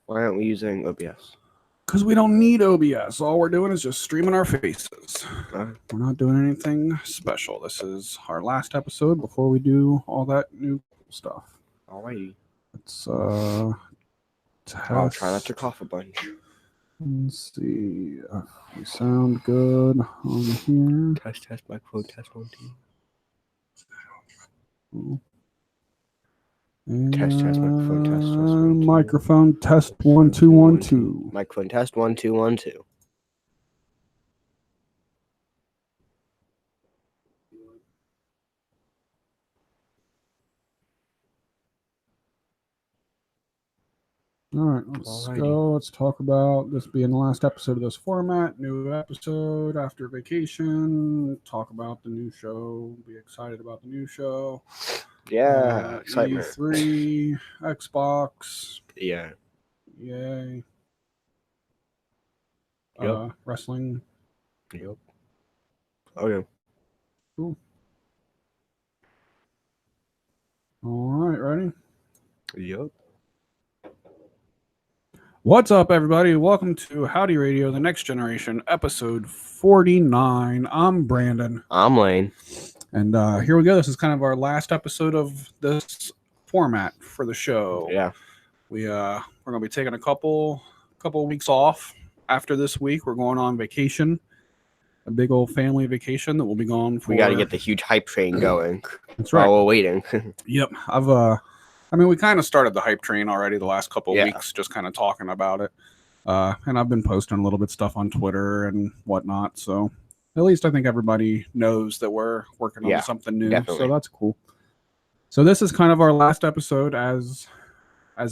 Why aren't we using OBS? Because we don't need OBS. All we're doing is just streaming our faces. We're not doing anything special. This is our last episode before we do all that new stuff. Alrighty. Let's I'll try not to cough a bunch. Let's see. We sound good on here. Test, microphone, test 1, 2. And Test, microphone, test 1, 2. Microphone test 1, 2, 1, 2. Microphone test 1, 2, 1, 2. All right, let's go. Let's talk about this being the last episode of this format. New episode after vacation. Talk about the new show. Be excited about the new show. Yeah, excitement. E3, Xbox. Yeah. Yay. Yep. Wrestling. Yep. Okay. Cool. All right, ready? Yep. What's up, everybody? Welcome to Howdy Radio, the Next Generation, episode 49. I'm Brandon. I'm Lane. And here we go. This is kind of our last episode of this format for the show. Yeah. We're going to be taking a couple weeks off. After this week, we're going on vacation. A big old family vacation that we'll be gone for. We got to get the huge hype train going. That's right. While we're waiting. Yep. We kind of started the hype train already the last couple of weeks, just kind of talking about it. And I've been posting a little bit stuff on Twitter and whatnot. So at least I think everybody knows that we're working on something new. Definitely. So that's cool. So this is kind of our last episode as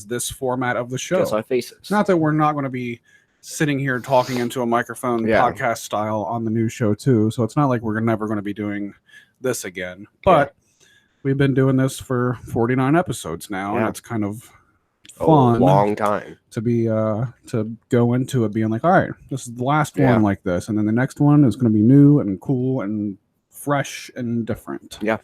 this format of the show. Just our faces. Not that we're not going to be sitting here talking into a microphone podcast style on the new show too. So it's not like we're never going to be doing this again. But we've been doing this for 49 episodes now, and it's kind of fun. A long time to be to go into it being like, all right, this is the last one like this, and then the next one is going to be new and cool and fresh and different. Yeah,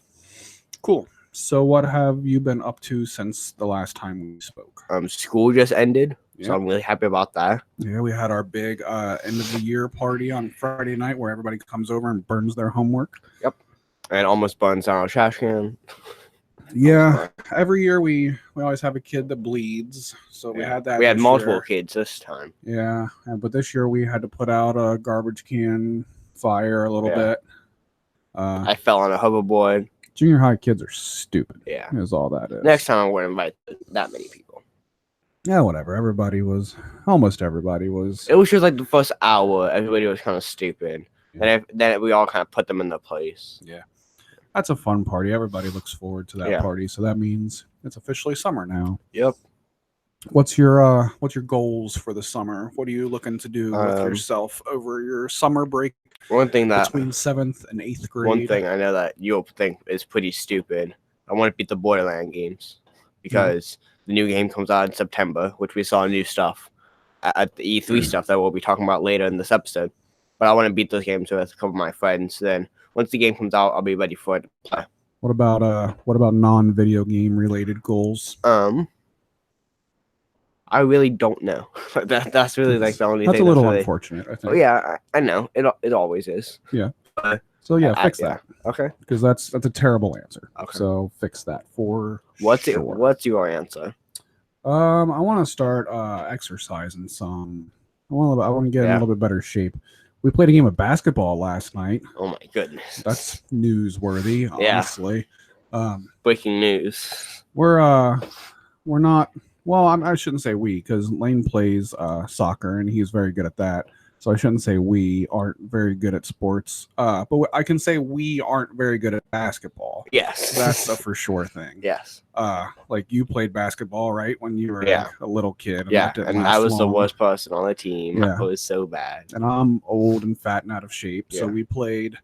cool. So what have you been up to since the last time we spoke? School just ended, so I'm really happy about that. Yeah, we had our big end of the year party on Friday night where everybody comes over and burns their homework. Yep. And almost burns down a trash can. Yeah, every year we always have a kid that bleeds, so we had that. We had multiple kids this time. Yeah, but this year we had to put out a garbage can fire a little bit. I fell on a hoverboard. Junior high kids are stupid. Yeah, is all that is. Next time I wouldn't invite that many people. Yeah, whatever. Almost everybody was. It was just like the first hour. Everybody was kind of stupid. And then we all kind of put them in their place. Yeah. That's a fun party. Everybody looks forward to that party. So that means it's officially summer now. Yep. What's your goals for the summer? What are you looking to do with yourself over your summer break? One thing that between 7th and 8th grade. One thing I know that you'll think is pretty stupid. I want to beat the Borderland games because the new game comes out in September, which we saw new stuff at the E3 stuff that we'll be talking about later in this episode. But I want to beat those games with a couple of my friends. Then once the game comes out, I'll be ready for it to play. What about non-video game related goals? I really don't know. That's really like the only thing. That's a little unfortunate, I think. Oh, yeah, I know. It always is. Yeah. So fix that. Okay. Because that's a terrible answer. Okay. So fix that for What's your answer? I want to start exercising some. I want to get in a little bit better shape. We played a game of basketball last night. Oh my goodness. That's newsworthy, honestly. Breaking news. We're not. Well, I shouldn't say we, because Lane plays soccer and he's very good at that. So I shouldn't say we aren't very good at sports. But I can say we aren't very good at basketball. Yes. That's a for sure thing. Yes. Like you played basketball, right? When you were like a little kid. And I was the worst person on the team. Yeah. I was so bad. And I'm old and fat and out of shape. So we played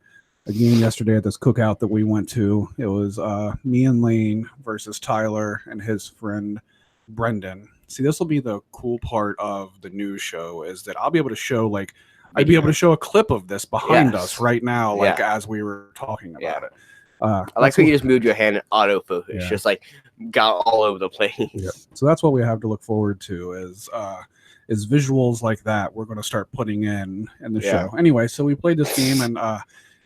a game yesterday at this cookout that we went to. It was me and Lane versus Tyler and his friend Brendan. See, this will be the cool part of the news show is that I'll be able to show I'd be able to show a clip of this behind us right now, as we were talking about it. I like how you just moved your hand in autofocus, just like got all over the place. Yeah. So that's what we have to look forward to is visuals like that we're going to start putting in the show. Anyway, so we played this game and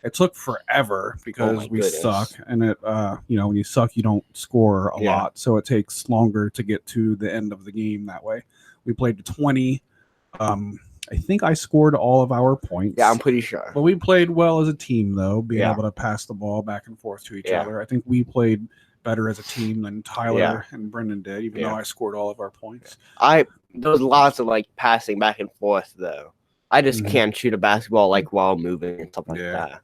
it took forever because we suck, and it when you suck you don't score a lot, so it takes longer to get to the end of the game that way. We played to 20. I think I scored all of our points. Yeah, I'm pretty sure. But we played well as a team, though, being able to pass the ball back and forth to each other. I think we played better as a team than Tyler and Brendan did, even though I scored all of our points. There was lots of like passing back and forth, though. I just can't shoot a basketball like while moving and stuff like that.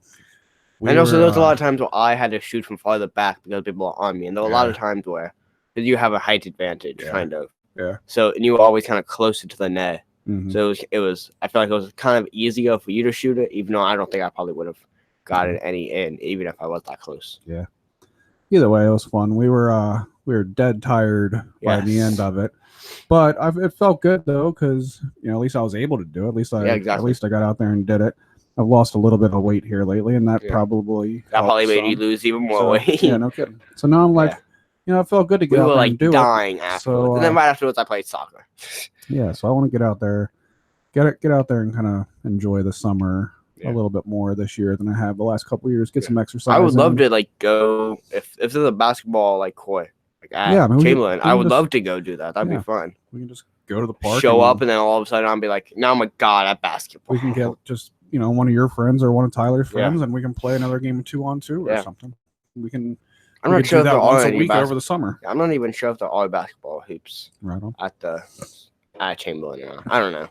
And also, there was a lot of times where I had to shoot from farther back because people are on me, and there were a lot of times where you have a height advantage, kind of. Yeah. So, and you were always kind of closer to the net. So it was. I feel like it was kind of easier for you to shoot it, even though I don't think I probably would have gotten any in, even if I was that close. Yeah. Either way, it was fun. We were dead tired by the end of it, but it felt good though because at least I was able to do it. At least I got out there and did it. I've lost a little bit of weight here lately, and that probably made you lose even more weight. Yeah, no kidding. So now I'm like, it felt good to get out there and do it. We were dying afterwards, and then right afterwards I played soccer. Yeah, so I want to get out there, get out there and kind of enjoy the summer a little bit more this year than I have the last couple of years. Get some exercise. I would love to go if there's a basketball court at Chamberlain. I would love to go do that. That'd be fun. We can just go to the park, show up, and then all of a sudden I'll be like, now I'm a god at basketball. We can get just one of your friends or one of Tyler's friends, and we can play another game of 2-on-2 or something. We can. I'm not sure if there are once a week over the summer. I'm not even sure if there are basketball hoops at Chamberlain. I don't know.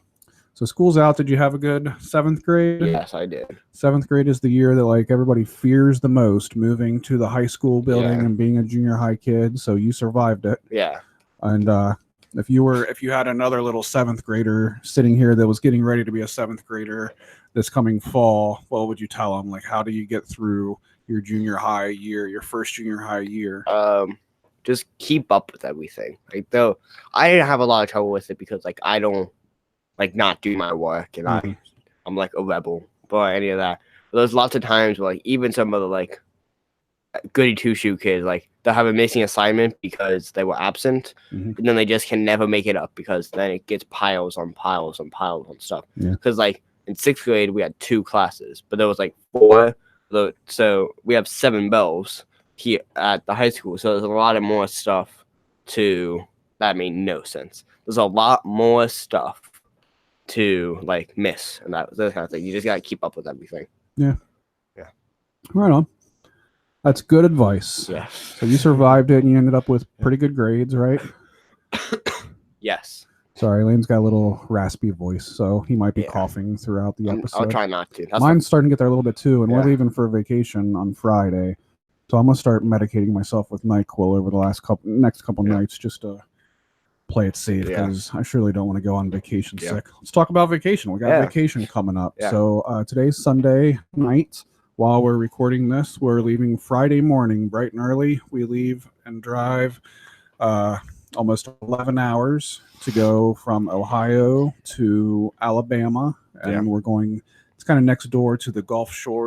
So school's out. Did you have a good 7th grade? Yes, I did. 7th grade is the year that everybody fears the most, moving to the high school building and being a junior high kid. So you survived it. Yeah. And if you had another little 7th grader sitting here that was getting ready to be a 7th grader this coming fall, what would you tell them? How do you get through your junior high year, your first junior high year? Just keep up with everything. Though I didn't have a lot of trouble with it because I don't not do my work, and I'm a rebel for any of that. But there's lots of times where even some of the goody two-shoe kids they'll have a missing assignment because they were absent, and then they just can never make it up because then it gets piles on piles on piles on stuff. Because in 6th grade we had 2 classes, but there was 4. So we have 7 bells here at the high school. So there's a lot of more stuff that made no sense. There's a lot more stuff to miss and that kind of thing. You just gotta keep up with everything. Yeah. Right on. That's good advice. Yeah. So you survived it and you ended up with pretty good grades, right? Yes. Sorry, Lane's got a little raspy voice, so he might be coughing throughout the episode. I'll try not to. Mine's starting to get there a little bit too, and we're leaving for vacation on Friday. So I'm gonna start medicating myself with NyQuil over the next couple nights just to play it safe because I surely don't want to go on vacation sick. Let's talk about vacation. We got vacation coming up. So today's Sunday night. While we're recording this, we're leaving Friday morning bright and early. We leave and drive almost 11 hours to go from Ohio to Alabama, and we're going. It's kind of next door to the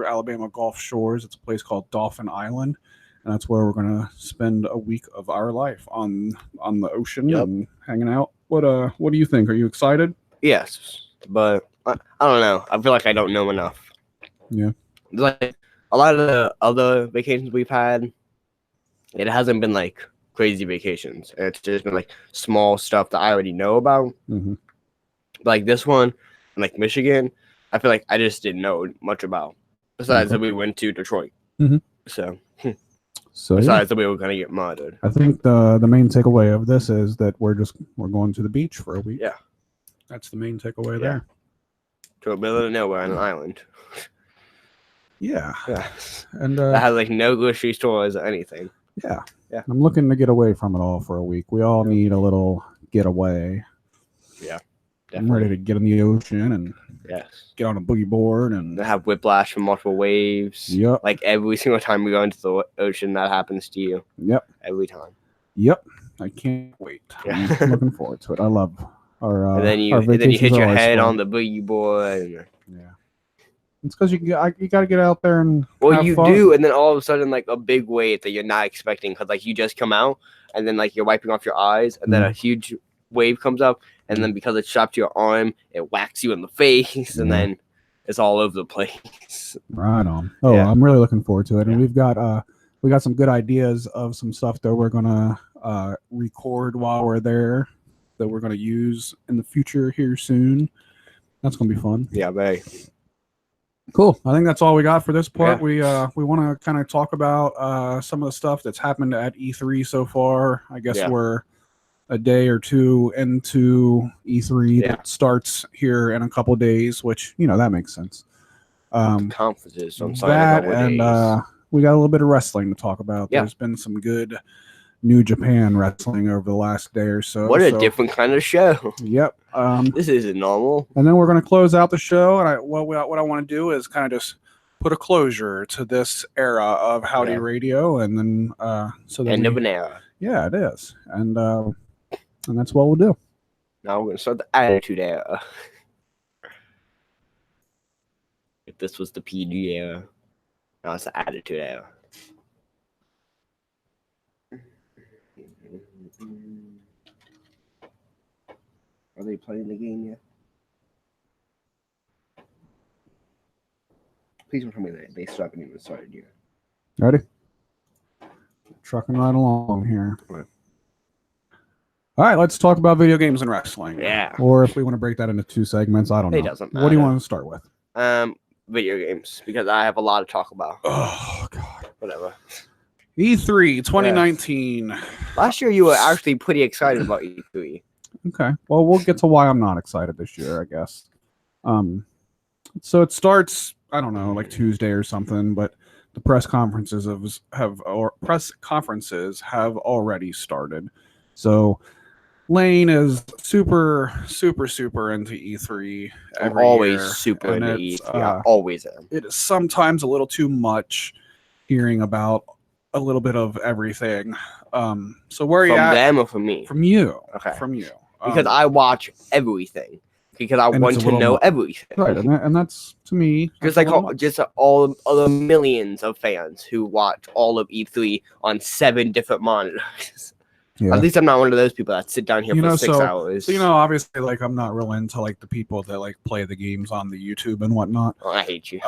Alabama Gulf Shores. It's a place called Dauphin Island, and that's where we're going to spend a week of our life on the ocean and hanging out. What do you think? Are you excited? Yes, but I don't know. I feel like I don't know enough. Yeah, a lot of the other vacations we've had, it hasn't been crazy vacations. It's just been small stuff that I already know about. But this one, Michigan, I feel like I just didn't know much about. Besides that, we went to Detroit. So besides that, we were gonna get murdered. I think the main takeaway of this is that we're going to the beach for a week. Yeah, that's the main takeaway there. To the middle of nowhere on an island. Yeah. And that has no grocery stores or anything. Yeah. I'm looking to get away from it all for a week. We all need a little getaway. Yeah. Definitely. I'm ready to get in the ocean and get on a boogie board and have whiplash from multiple waves. Yep. Every single time we go into the ocean, that happens to you. Yep. Every time. Yep. I can't wait. I'm looking forward to it. I love our and then you hit your head on the boogie board. It's because you got to get out there and well, have fun. do, and then all of a sudden, like a big wave that you're not expecting, because like you just come out, and then like you're wiping off your eyes, and then a huge wave comes up, and then because it's strapped to your arm, it whacks you in the face, and then it's all over the place. Right on. Oh, yeah. I'm really looking forward to it, and we got some good ideas of some stuff that we're gonna record while we're there that we're gonna use in the future here soon. That's gonna be fun. Yeah, very cool. I think that's all we got for this part. We want to kind of talk about some of the stuff that's happened at E3 so far. I guess we're a day or two into E3 that starts here in a couple days, which that makes sense. Conferences, so that and we got a little bit of wrestling to talk about. There's been some good New Japan wrestling over the last day or so. What a different kind of show. Yep. This isn't normal. And then we're going to close out the show. And what I want to do is kind of just put a closure to this era of Howdy Radio, and then so that end of an era. Yeah, it is, and that's what we'll do. Now we're going to start the Attitude Era. If this was the PG era, now it's the Attitude Era. Are they playing the game yet? Please don't tell me that they still haven't even started yet. Ready? Trucking right along here. Right. All right, let's talk about video games and wrestling. Yeah. Or if we want to break that into two segments, I don't know. It doesn't matter. What do you want to start with? Video games, because I have a lot to talk about. Oh, God. Whatever. E3 2019. Yeah. Last year, you were actually pretty excited about E3. Okay. Well, we'll get to why I'm not excited this year, I guess. So it starts, I don't know, like Tuesday or something, but the press conferences have already started. So Lane is super into E3 every always year, super into E3. I always am. It is sometimes a little too much hearing about a little bit of everything. So where are you at? From them or from me? From you. Okay. From you. Because I watch everything. Because I want to know everything. Right, and that's, to me, just like all the millions of fans who watch all of E3 on 7 different monitors. Yeah. At least I'm not one of those people that sit down here for 6 hours. So, obviously, like, I'm not real into, like, the people that, like, play the games on the YouTube and whatnot. Oh, I hate you.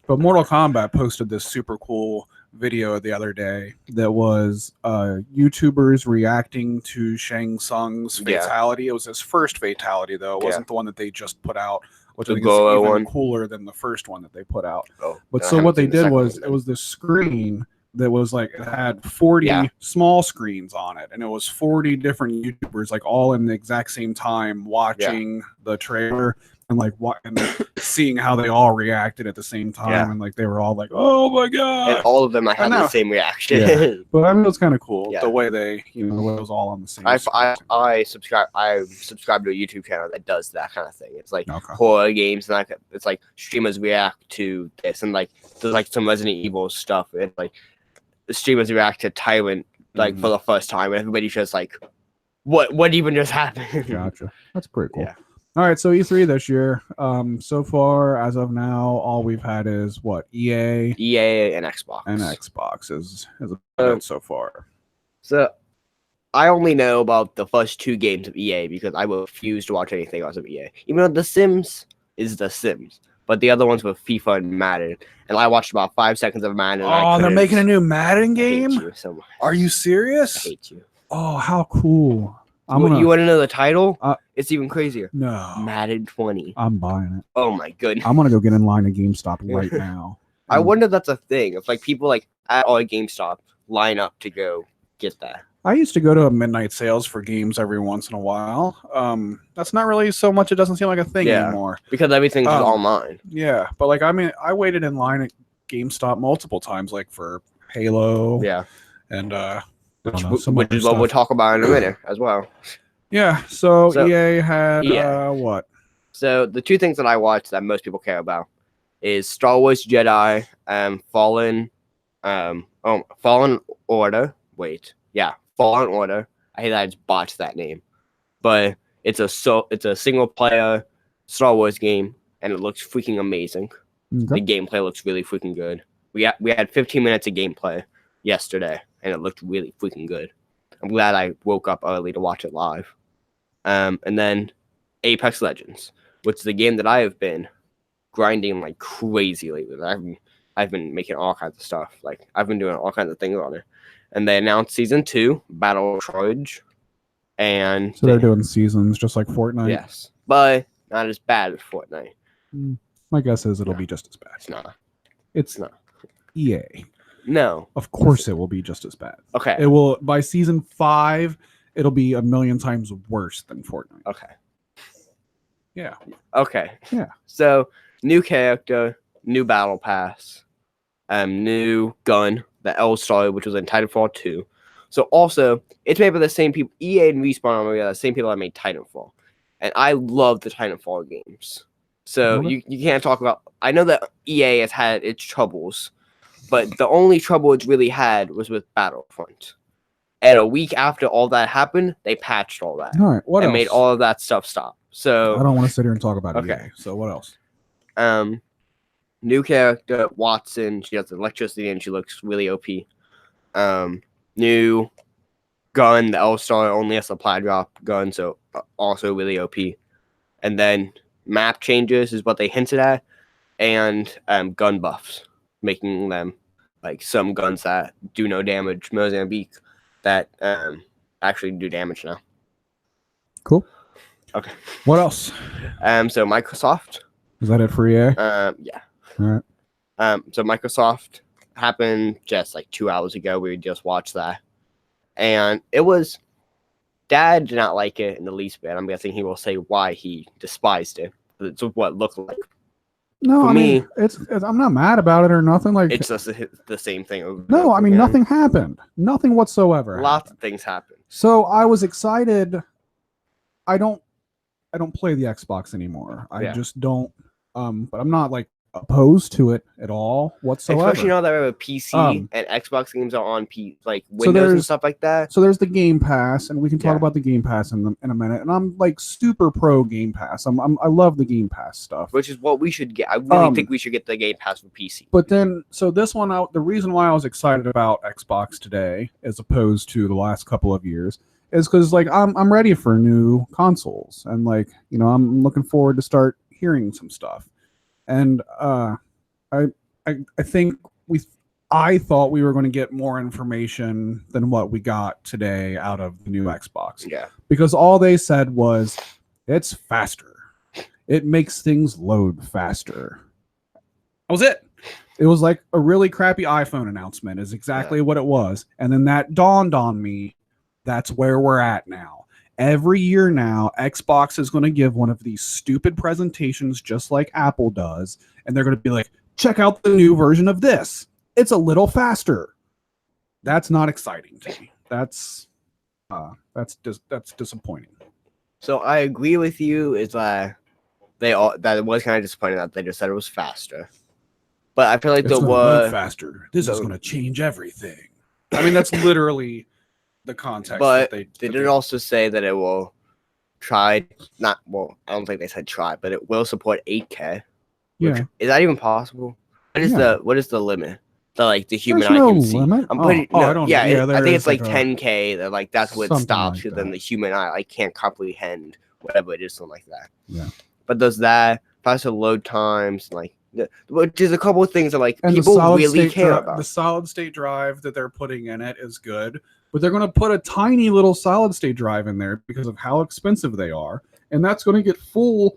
But Mortal Kombat posted this super cool video the other day that was YouTubers reacting to Shang Tsung's fatality. It was his first fatality, though. It wasn't the one that they just put out, which I think is even cooler than the first one that they put out. But so what they did was, it was this screen that was like, it had 40 small screens on it, and it was 40 different YouTubers, like all in the exact same time watching the trailer and like and seeing how they all reacted at the same time, and like they were all like, "Oh my god!" And all of them had the same reaction. But I mean, it was kind of cool the way they, the way it was all on the same. I subscribe to a YouTube channel that does that kind of thing. It's like horror games, and it's like streamers react to this, and like there's like some Resident Evil stuff, and like the streamers react to Tyrant like for the first time, and everybody's just like, "What even just happened?" Gotcha. That's pretty cool. Yeah. All right, so E3 this year, so far as of now, all we've had is what? EA, and Xbox. And Xbox is about it so far. So I only know about the first 2 games of EA because I refuse to watch anything else of EA. Even though The Sims is The Sims, but the other ones were FIFA and Madden, and I watched about 5 seconds of Madden. Oh, they're making a new Madden game? I hate you so much. Are you serious? I hate you. Oh, how cool. You want to know the title? It's even crazier. No. Madden 20. I'm buying it. Oh my goodness. I'm going to go get in line at GameStop right now. I wonder if that's a thing. If like people like at all GameStop line up to go get that. I used to go to a midnight sales for games every once in a while. That's not really so much. It doesn't seem like a thing anymore. Because everything's online. Yeah. But like, I mean, I waited in line at GameStop multiple times, like for Halo. Yeah. And, which is what we'll talk about in a minute as well. Yeah, so EA had what? So the 2 things that I watched that most people care about is Star Wars Jedi Fallen Order. Fallen Order. I hate that I just botched that name. But it's a single player Star Wars game, and it looks freaking amazing. The gameplay looks really freaking good. We had 15 minutes of gameplay yesterday, and it looked really freaking good. I'm glad I woke up early to watch it live. And then Apex Legends, which is the game that I have been grinding like crazy lately. I've been making all kinds of stuff. Like, I've been doing all kinds of things on it. And they announced Season 2, Battle Charge. And so they're doing seasons just like Fortnite? Yes. But not as bad as Fortnite. My guess is it'll be just as bad. It's not. It's not. EA. No. Of course it will be just as bad. Okay. It will, by Season 5, it'll be a million times worse than Fortnite. Okay. Yeah. Okay. Yeah. So, new character, new battle pass, new gun, the L-Star, which was in Titanfall 2. So, also, it's made by the same people. EA and Respawn are the same people that made Titanfall. And I love the Titanfall games. So, you can't talk about... I know that EA has had its troubles, but the only trouble it's really had was with Battlefront. And a week after all that happened, they patched all that. All right, what else? And made all of that stuff stop. So I don't want to sit here and talk about okay. EA. So what else? New character, Watson. She has electricity and she looks really OP. New gun, the L-Star only a supply drop gun, so also really OP. And then map changes is what they hinted at. And gun buffs, making them like some guns that do no damage, Mozambique, that actually do damage now. Cool. Okay. What else? So Microsoft. Is that it for EA? Yeah. All right. So Microsoft happened just like 2 hours ago. We just watched that, and it was. Dad did not like it in the least bit. I'm guessing he will say why he despised it. It's what it looked like. No, for me, it's I'm not mad about it or nothing. Like, it's just the same thing. Over no, I mean again. nothing happened. Nothing whatsoever. Lots of things happened. So I was excited. I don't play the Xbox anymore. I just don't. But I'm not like opposed to it at all whatsoever. Especially now that we have a PC and Xbox games are on like Windows and stuff like that. So there's the Game Pass, and we can talk about the Game Pass in a minute. And I'm like super pro Game Pass. I love the Game Pass stuff, which is what we should get. I really think we should get the Game Pass for PC. But then, so this one out. The reason why I was excited about Xbox today, as opposed to the last couple of years, is because like I'm ready for new consoles, and like I'm looking forward to start hearing some stuff. And I think I thought we were going to get more information than what we got today out of the new Xbox. Yeah. Because all they said was it's faster. It makes things load faster. That was it. It was like a really crappy iPhone announcement is exactly what it was. And then that dawned on me. That's where we're at now. Every year now, Xbox is going to give one of these stupid presentations just like Apple does. And they're going to be like, check out the new version of this. It's a little faster. That's not exciting to me. That's disappointing. So I agree with you. Is that it was kind of disappointing that they just said it was faster. But I feel like the word faster. This is going to change everything. I mean, that's literally the context. But they did also say that it will try. I don't think they said try, but it will support 8K. Yeah. Is that even possible? What is the limit? The human There's eye no can see. Limit? I'm pretty I don't. Yeah, I think it's like 10K. That like that's what stops you. Like then the human eye can't comprehend whatever it is, something like that. Yeah. But does that faster load times which is a couple of things that and people really care about. The solid state drive that they're putting in it is good, but they're going to put a tiny little solid state drive in there because of how expensive they are, and that's going to get full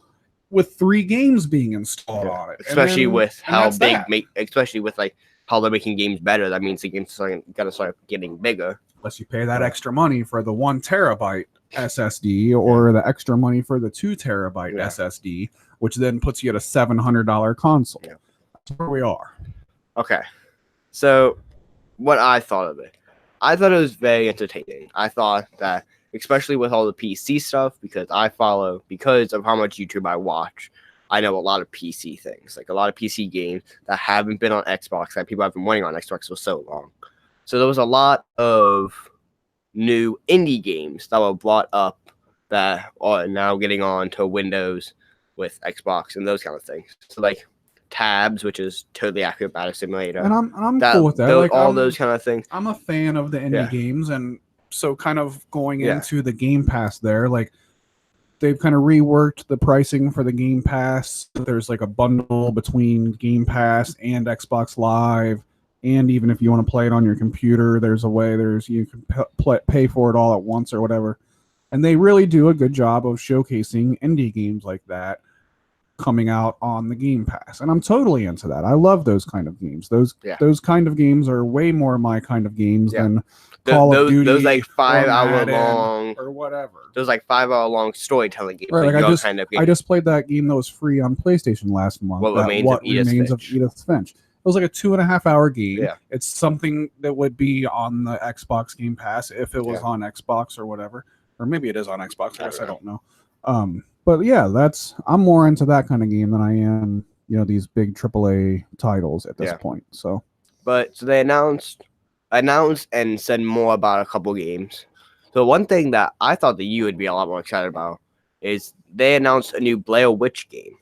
with 3 games being installed on it. Especially with how how they're making games better. That means the games are going to start getting bigger. Unless you pay that extra money for the 1 terabyte SSD or the extra money for the 2 terabyte SSD, which then puts you at a $700 console. Yeah. That's where we are. Okay. So what I thought of it. I thought it was very entertaining. I thought that, especially with all the PC stuff, because of how much YouTube I watch, I know a lot of PC things, like a lot of PC games that haven't been on Xbox, that people have been waiting on Xbox for so long. So there was a lot of new indie games that were brought up that are now getting on to Windows with Xbox and those kind of things. So Tabs, which is totally accurate battle simulator. And I'm cool with that. Like, all those kind of things. I'm a fan of the indie games, and so kind of going into the Game Pass there, like they've kind of reworked the pricing for the Game Pass. There's like a bundle between Game Pass and Xbox Live, and even if you want to play it on your computer, there's a way. You can pay for it all at once or whatever. And they really do a good job of showcasing indie games like that coming out on the Game Pass, and I'm totally into that. I love those kind of games. Those kind of games are way more my kind of games than Call of Duty. Those like 5 hour long or whatever. Those like 5 hour long storytelling games. Right, like I just played that game that was free on PlayStation last month. What Remains of Edith Finch. It was like a 2.5 hour game. Yeah. It's something that would be on the Xbox Game Pass if it was on Xbox or whatever, or maybe it is on Xbox. I guess I don't know. But yeah, I'm more into that kind of game than I am, these big AAA titles at this point. So they announced and said more about a couple games. So one thing that I thought that you would be a lot more excited about is they announced a new Blair Witch game.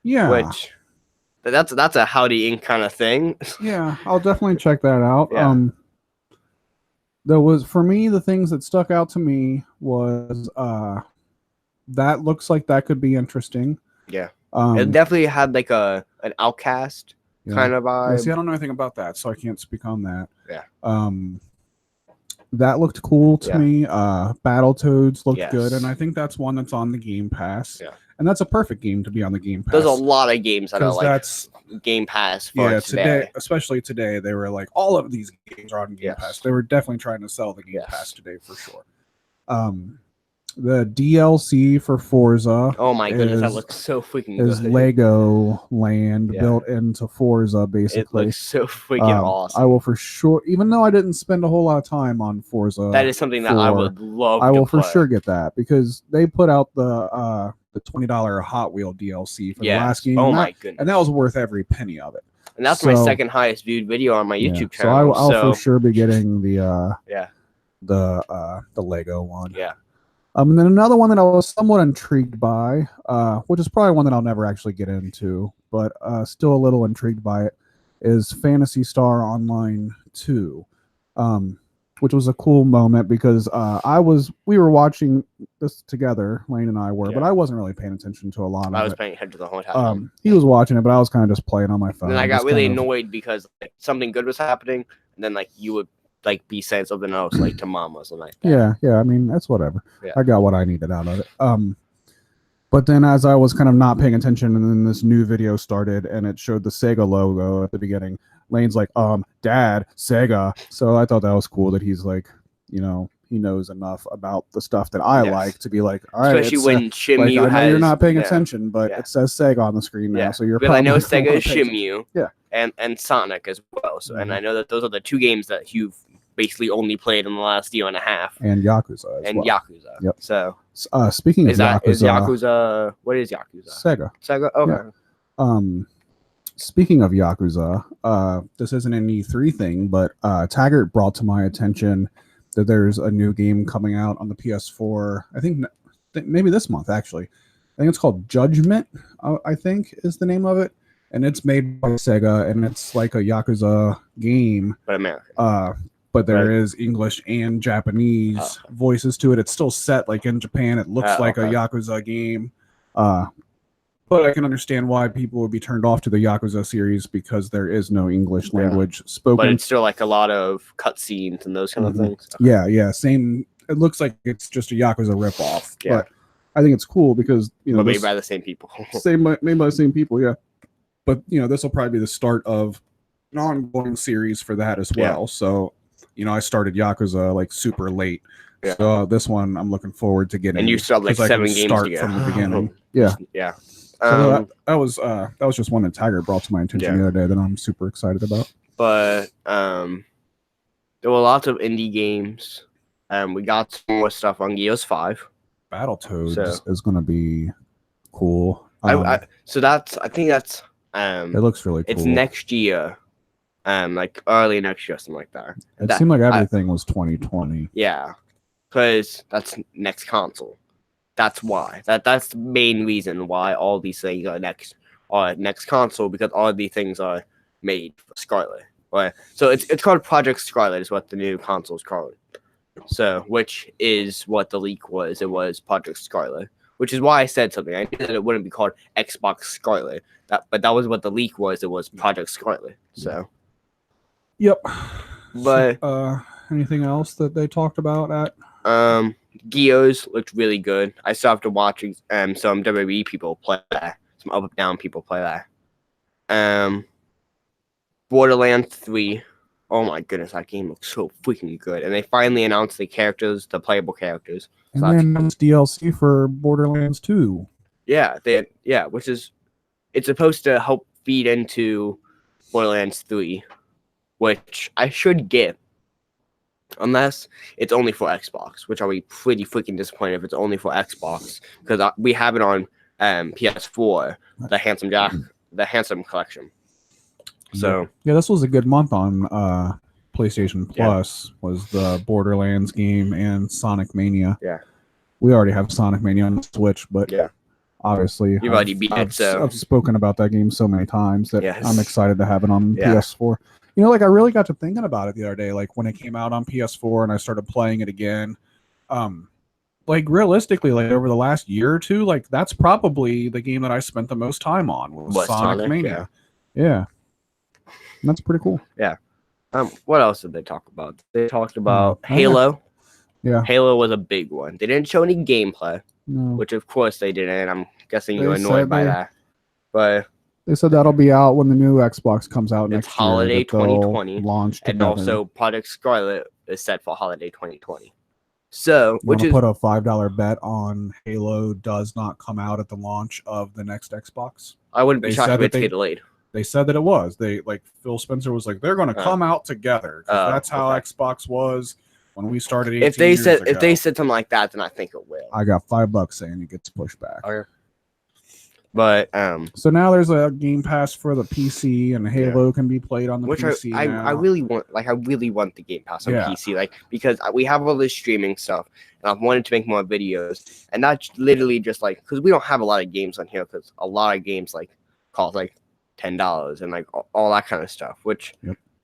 Yeah. Which that's a Howdy Inc. kind of thing. Yeah, I'll definitely check that out. Yeah. For me, the things that stuck out to me was that looks like that could be interesting. Yeah. It definitely had like an Outcast kind of vibe. Yeah, see, I don't know anything about that, so I can't speak on that. Yeah. That looked cool to me. Battletoads looked good, and I think that's one that's on the Game Pass. Yeah. And that's a perfect game to be on the Game Pass. There's a lot of games that are like Game Pass for today. Especially today, they were like, all of these games are on Game Pass. They were definitely trying to sell the Game Pass today for sure. The DLC for Forza. Oh my goodness, that looks so freaking good. Is Lego Land built into Forza, basically. It looks so freaking awesome. I will for sure, even though I didn't spend a whole lot of time on Forza. That is something that I would love I will for sure get that, because they put out the $20 Hot Wheel DLC for the last game. Oh my goodness. And that was worth every penny of it. And that's my second highest viewed video on my YouTube channel. So I'll for sure be getting the Lego one. Yeah. And then another one that I was somewhat intrigued by, which is probably one that I'll never actually get into, but still a little intrigued by it, is Phantasy Star Online 2, which was a cool moment because we were watching this together, Lane and I were, but I wasn't really paying attention to a lot of it. I was paying attention to the whole time. He was watching it, but I was kind of just playing on my phone. And I got really annoyed because something good was happening, and then you would be saying something else to mom or something like that. Yeah, I mean, that's whatever. Yeah. I got what I needed out of it. But then as I was kind of not paying attention, and then this new video started, and it showed the Sega logo at the beginning, Lane's like, Dad, Sega. So I thought that was cool that he's like, he knows enough about the stuff that I like to be like, all right. Especially when Shenmue I know you're not paying attention, but it says Sega on the screen now, so you're probably... I know Sega is Shenmue. Yeah. And Sonic as well. So, and I know that those are the two games that you've basically only played in the last year and a half. And Yakuza as well. Yakuza. Yep. So speaking of Yakuza, is Yakuza, what is Yakuza? Sega. Okay. Yeah. Speaking of Yakuza, this isn't an E3 thing, but Taggart brought to my attention that there's a new game coming out on the PS4. I think maybe this month, actually. I think it's called Judgment, I think is the name of it. And it's made by Sega, and it's like a Yakuza game. But American. But there is English and Japanese voices to it. It's still set in Japan. It looks like a Yakuza game. But I can understand why people would be turned off to the Yakuza series because there is no English language spoken. But it's still a lot of cutscenes and those kind of things. Okay. Yeah. Same. It looks like it's just a Yakuza ripoff. Yeah. But I think it's cool because made by the same people. Made by the same people. Yeah. But this will probably be the start of an ongoing series for that as well. So. I started Yakuza super late. Yeah. So this one I'm looking forward to getting. And you still have 7 games to from the beginning. Yeah. Yeah. So that was just one that Tiger brought to my attention the other day that I'm super excited about. But there were lots of indie games. We got some more stuff on Gears 5. Battletoads is going to be cool. I think that's it looks really cool. It's next year. Early next year, something like that. It seemed like everything was 2020. Yeah, because that's next console. That's why. That's the main reason why all these things are our next console because all of these things are made for Scarlet. Right? So it's called Project Scarlet is what the new console is called. So which is what the leak was. It was Project Scarlet, which is why I said something. I knew that it wouldn't be called Xbox Scarlet. But that was what the leak was. It was Project Scarlet. So. Yep. But anything else that they talked about at? Geos looked really good. I still have to watch some WWE people play that. Some Up Down people play that. Borderlands 3. Oh my goodness, that game looks so freaking good. And they finally announced the characters, the playable characters. And they announced DLC for Borderlands 2. Yeah, which is it's supposed to help feed into Borderlands 3, which I should get. Unless it's only for Xbox, which I'll be pretty freaking disappointed if it's only for Xbox, because we have it on PS4, the Handsome Collection. So yeah, this was a good month on PlayStation Plus. Was the Borderlands game and Sonic Mania. Yeah, we already have Sonic Mania on the Switch, but obviously you've already beat it. So I've spoken about that game so many times that I'm excited to have it on PS4. You know, like I really got to thinking about it the other day, like when it came out on PS4 and I started playing it again. Like realistically, like over the last year or two, like that's probably the game that I spent the most time on was Sonic Mania. Yeah. And that's pretty cool. Yeah. What else did they talk about? They talked about Halo. Yeah. Halo was a big one. They didn't show any gameplay, which of course they didn't. I'm guessing you're annoyed by that. But they said that'll be out when the new Xbox comes out next year. It's holiday 2020. Launched and also Project Scarlet is set for holiday 2020. So, which is put a $5 bet on Halo does not come out at the launch of the next Xbox. I wouldn't be shocked if it's delayed. They said that it was. Phil Spencer was like, they're going to come out together. That's how Xbox was when we started. If they said something like that, then I think it will. I got $5 saying it gets pushed back. Okay. But so now there's a Game Pass for the PC, and Halo can be played on the PC. I really want the Game Pass on PC, like because we have all this streaming stuff, and I've wanted to make more videos, and not literally just like because we don't have a lot of games on here, because a lot of games like cost like $10 and like all that kind of stuff, which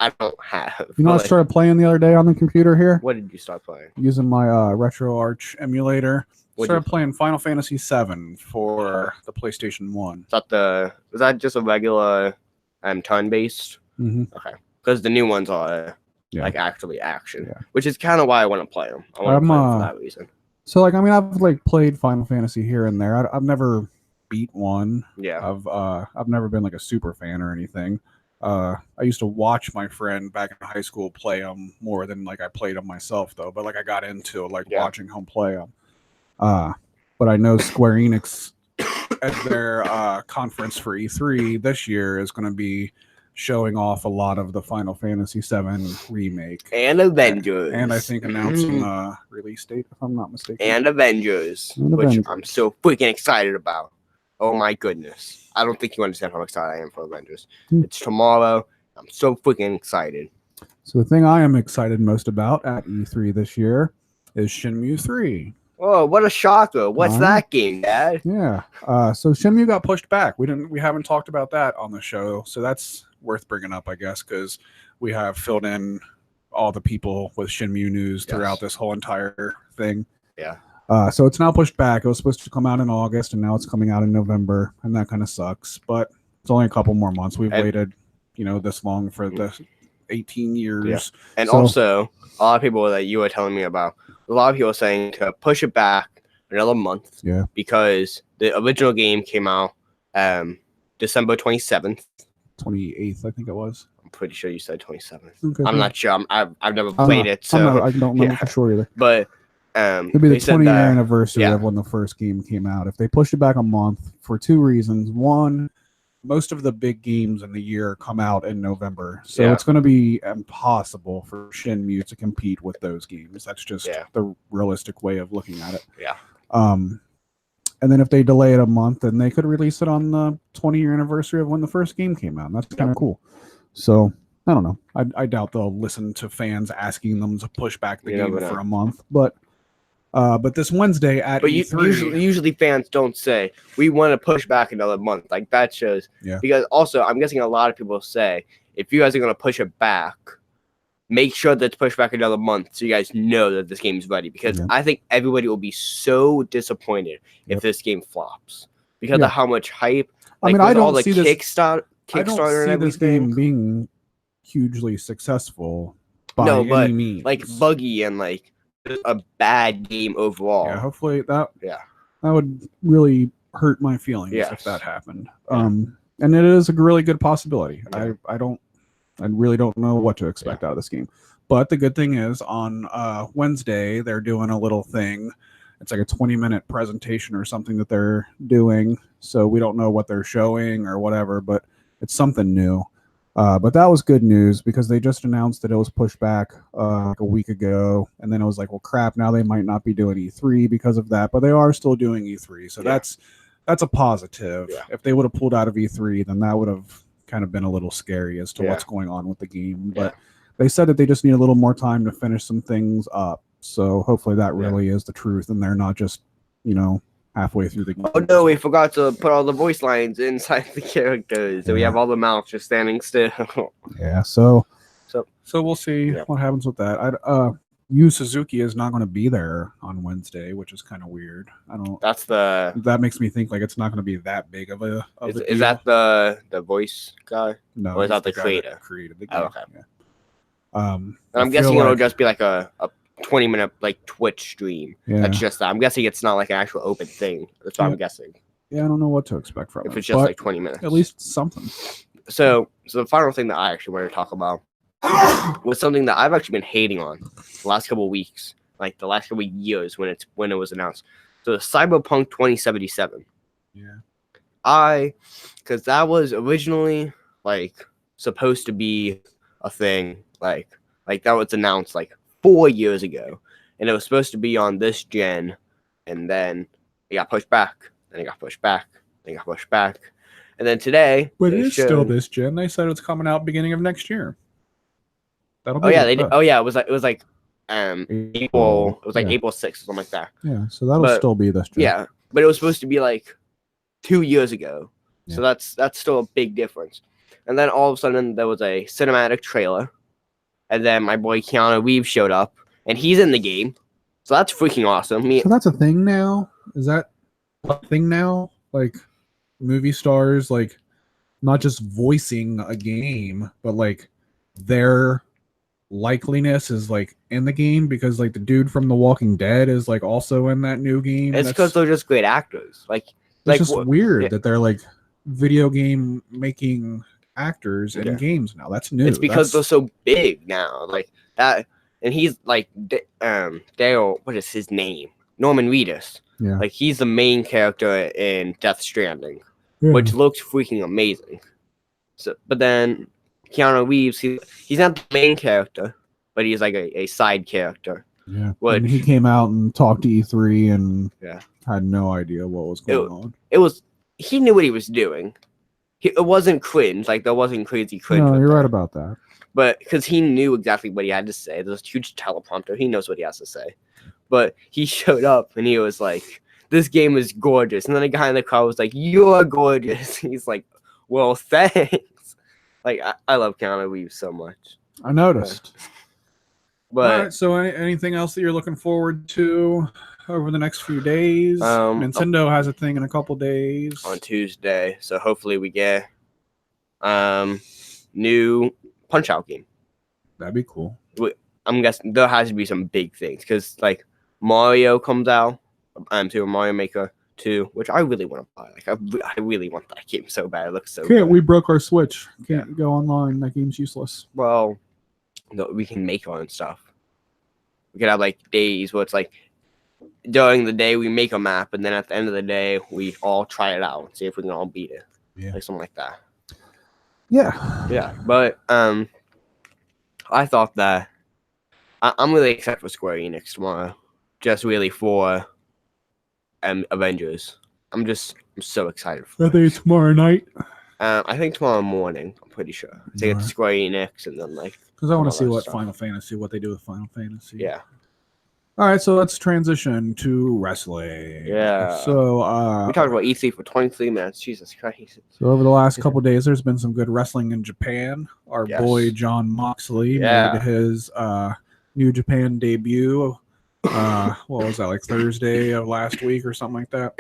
I don't have. You know, I started playing the other day on the computer here. What did you start playing? Using my RetroArch emulator. Started playing Final Fantasy VII for the PlayStation 1. Was that just a regular turn-based? Mm-hmm. Okay. Because the new ones are like actually action, which is kind of why I want to play them. I want to play them for that reason. So like, I mean, I've like played Final Fantasy here and there. I've never beat one. Yeah. I've never been like a super fan or anything. I used to watch my friend back in high school play them more than like I played them myself though. But like I got into like watching him play them. But I know Square Enix at their conference for E3 this year is going to be showing off a lot of the Final Fantasy VII remake and Avengers, and I think announcing a release date, if I'm not mistaken, and Avengers, which I'm so freaking excited about. Oh my goodness, I don't think you understand how excited I am for Avengers. It's tomorrow. I'm so freaking excited. So the thing I am excited most about at E3 this year is Shenmue 3. Oh, what a shocker. What's that game, Dad? Yeah. So Shenmue got pushed back. We haven't talked about that on the show. So that's worth bringing up, I guess, because we have filled in all the people with Shenmue news throughout this whole entire thing. Yeah. So it's now pushed back. It was supposed to come out in August, and now it's coming out in November, and that kind of sucks. But it's only a couple more months. We've waited, this long for the 18 years. Yeah. And also, a lot of people that you were telling me about, a lot of people are saying to push it back another month. Yeah. Because the original game came out December 27th. 28th, I think it was. I'm pretty sure you said 27th. Okay, I'm not sure. I've never played it, so I don't remember for sure either. But it'd be the 20-year anniversary of when the first game came out. If they pushed it back a month for two reasons. One, most of the big games in the year come out in November. So it's going to be impossible for Shenmue to compete with those games. That's just the realistic way of looking at it. Yeah. And then if they delay it a month, then they could release it on the 20-year anniversary of when the first game came out. And that's kind of cool. So, I don't know. I doubt they'll listen to fans asking them to push back the game for a month. But But this Wednesday at E3, usually fans don't say we want to push back another month. Like that shows. Yeah. Because also, I'm guessing a lot of people say if you guys are going to push it back, make sure that it's pushed back another month so you guys know that this game is ready. Because I think everybody will be so disappointed if this game flops because of how much hype. Like, I don't see this Kickstarter and everything. This game being hugely successful by any means. Like buggy and like a bad game overall. Yeah, hopefully that would really hurt my feelings if that happened. And it is a really good possibility. Yeah. I really don't know what to expect out of this game. But the good thing is on Wednesday, they're doing a little thing. It's like a 20-minute presentation or something that they're doing. So we don't know what they're showing or whatever, but it's something new. But that was good news because they just announced that it was pushed back like a week ago. And then it was like, well, crap, now they might not be doing E3 because of that. But they are still doing E3. So that's a positive. Yeah. If they would have pulled out of E3, then that would have kind of been a little scary as to what's going on with the game. But they said that they just need a little more time to finish some things up. So hopefully that really is the truth and they're not just, halfway through the game. Oh no, we forgot to put all the voice lines inside the characters. So we have all the mouths just standing still. So we'll see what happens with that. Yu Suzuki is not going to be there on Wednesday, which is kind of weird. That makes me think like it's not going to be that big of a. Is that the voice guy? No, or is that the creator? That created the game. Okay. Yeah. And I'm guessing it'll just be like a 20-minute like Twitch stream. Yeah. That's just that. I'm guessing it's not like an actual open thing. That's what I'm guessing. Yeah, I don't know what to expect from it. If it's just like 20 minutes. At least something. So the final thing that I actually wanted to talk about was something that I've actually been hating on the last couple of weeks, like the last couple of years when it was announced. So the Cyberpunk 2077. Yeah. Because that was originally like supposed to be a thing, like that was announced like 4 years ago, and it was supposed to be on this gen, and then it got pushed back, then it got pushed back, then it got pushed back, and then today. But it is still this gen. They said it's coming out beginning of next year. That'll be they did. Oh yeah, it was like April. It was like April 6th or something like that. Yeah, so that'll still be this gen. Yeah, but it was supposed to be like 2 years ago. Yeah. So that's still a big difference. And then all of a sudden there was a cinematic trailer, and then my boy Keanu Reeves showed up, and he's in the game. So that's freaking awesome. So that's a thing now? Is that a thing now? Like movie stars, like not just voicing a game, but like their likeliness is like in the game because like the dude from The Walking Dead is like also in that new game. It's because they're just great actors. It's just weird that they're like video game making actors in games now. That's new. It's because they're so big now, like that. And he's like Dale. What is his name? Norman Reedus. Yeah. Like he's the main character in Death Stranding, which looks freaking amazing. So, but then Keanu Reeves, he's not the main character, but he's like a side character. Yeah. And he came out and talked to E3 and had no idea what was going on. He knew what he was doing. It wasn't cringe, like there wasn't crazy cringe. No, you're right about that. But because he knew exactly what he had to say, there's a huge teleprompter. He knows what he has to say. But he showed up and he was like, "This game is gorgeous." And then a guy in the car was like, "You're gorgeous." He's like, "Well, thanks." Like I love Keanu Reeves so much. I noticed. But all right, so anything else that you're looking forward to over the next few days? Nintendo has a thing in a couple days on Tuesday, so hopefully we get new Punch-Out game. That'd be cool. I'm guessing there has to be some big things because like Mario comes out, Super Mario Maker 2, which I really want to buy. Like I really want that game so bad. It looks so good. We broke our Switch. Can't go online. That game's useless. Well, no, we can make our own stuff. We could have like days where it's like during the day we make a map, and then at the end of the day we all try it out and see if we can all beat it. Yeah, like something like that. Yeah. But I thought that I'm really excited for Square Enix tomorrow. Just really for Avengers. I'm so excited for it. I think it's tomorrow night. I think tomorrow morning. I'm pretty sure. I think it's Square Enix, and then like because I want to see what they do with Final Fantasy. Yeah. All right, so let's transition to wrestling. Yeah. So we talked about EC for 23 minutes. Jesus Christ. So over the last couple of days, there's been some good wrestling in Japan. Our boy John Moxley made his New Japan debut. What was that, like Thursday of last week or something like that?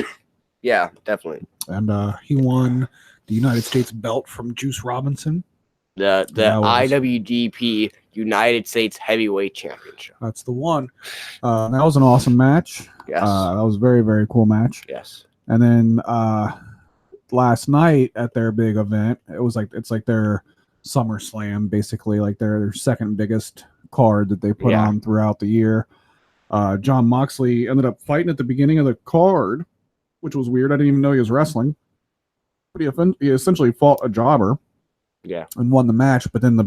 Yeah, definitely. And he won the United States belt from Juice Robinson. The IWGP United States Heavyweight Championship. That's the one. That was an awesome match. Yes. That was a very, very cool match. Yes. And then last night at their big event, it's like their SummerSlam, basically, like their second biggest card that they put on throughout the year. John Moxley ended up fighting at the beginning of the card, which was weird. I didn't even know he was wrestling. But he essentially fought a jobber. Yeah. And won the match. But then the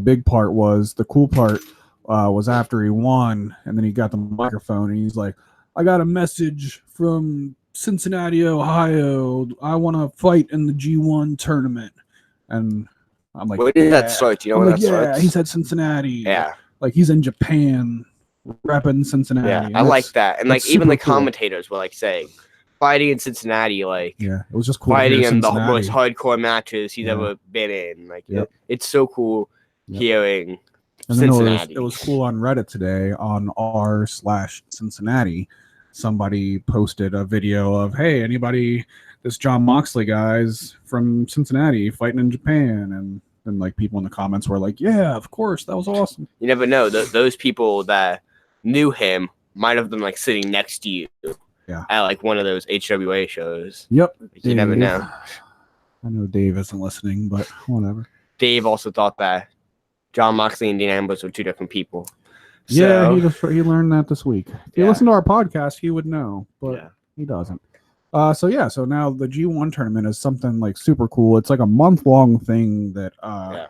cool part was after he won, and then he got the microphone, and he's like, I got a message from Cincinnati, Ohio. I want to fight in the G1 tournament. And I'm like, where did that start? Do you know where that starts? He said Cincinnati. Yeah. Like he's in Japan, repping Cincinnati. Yeah, I like that. And like even the commentators were like saying, fighting in Cincinnati, like it was just cool. Fighting in the most hardcore matches he's ever been in. Like it's so cool hearing Cincinnati. It was cool on Reddit today on r/Cincinnati. Somebody posted a video of, hey, anybody, this John Moxley guy's from Cincinnati fighting in Japan, and like people in the comments were like, yeah, of course, that was awesome. You never know. Those people that knew him might have been like sitting next to you. Yeah. At like one of those HWA shows. Yep. You never know. I know Dave isn't listening, but whatever. Dave also thought that John Moxley and Dean Ambrose were two different people. Yeah, he learned that this week. If you listen to our podcast, he would know, but he doesn't. So now the G1 tournament is something like super cool. It's like a month-long thing that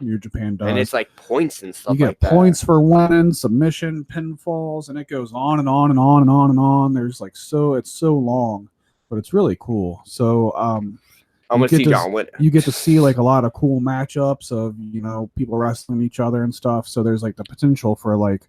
New Japan does. And it's like points and stuff like that. You get points for winning, submission, pinfalls, and it goes on and on and on and on and on. There's like it's so long, but it's really cool. So I'm gonna see John win. You get to see like a lot of cool matchups of, people wrestling each other and stuff. So there's like the potential for like,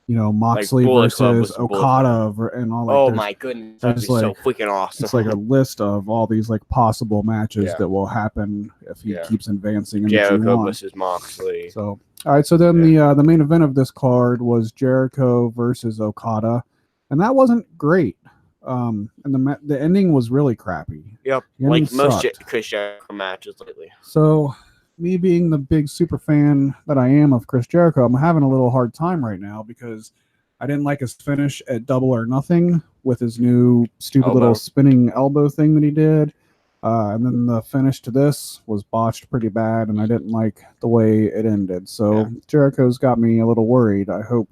Moxley versus Okada and all that. Oh my goodness, that's so freaking awesome. It's like a list of all these like possible matches that will happen if he keeps advancing. Jericho versus Moxley. So all right, so then the main event of this card was Jericho versus Okada, and that wasn't great. And the ending was really crappy. Yep, like most Chris Jericho matches lately. So, me being the big super fan that I am of Chris Jericho, I'm having a little hard time right now because I didn't like his finish at Double or Nothing with his new stupid little spinning elbow thing that he did. And then the finish to this was botched pretty bad, and I didn't like the way it ended. So Jericho's got me a little worried. I hope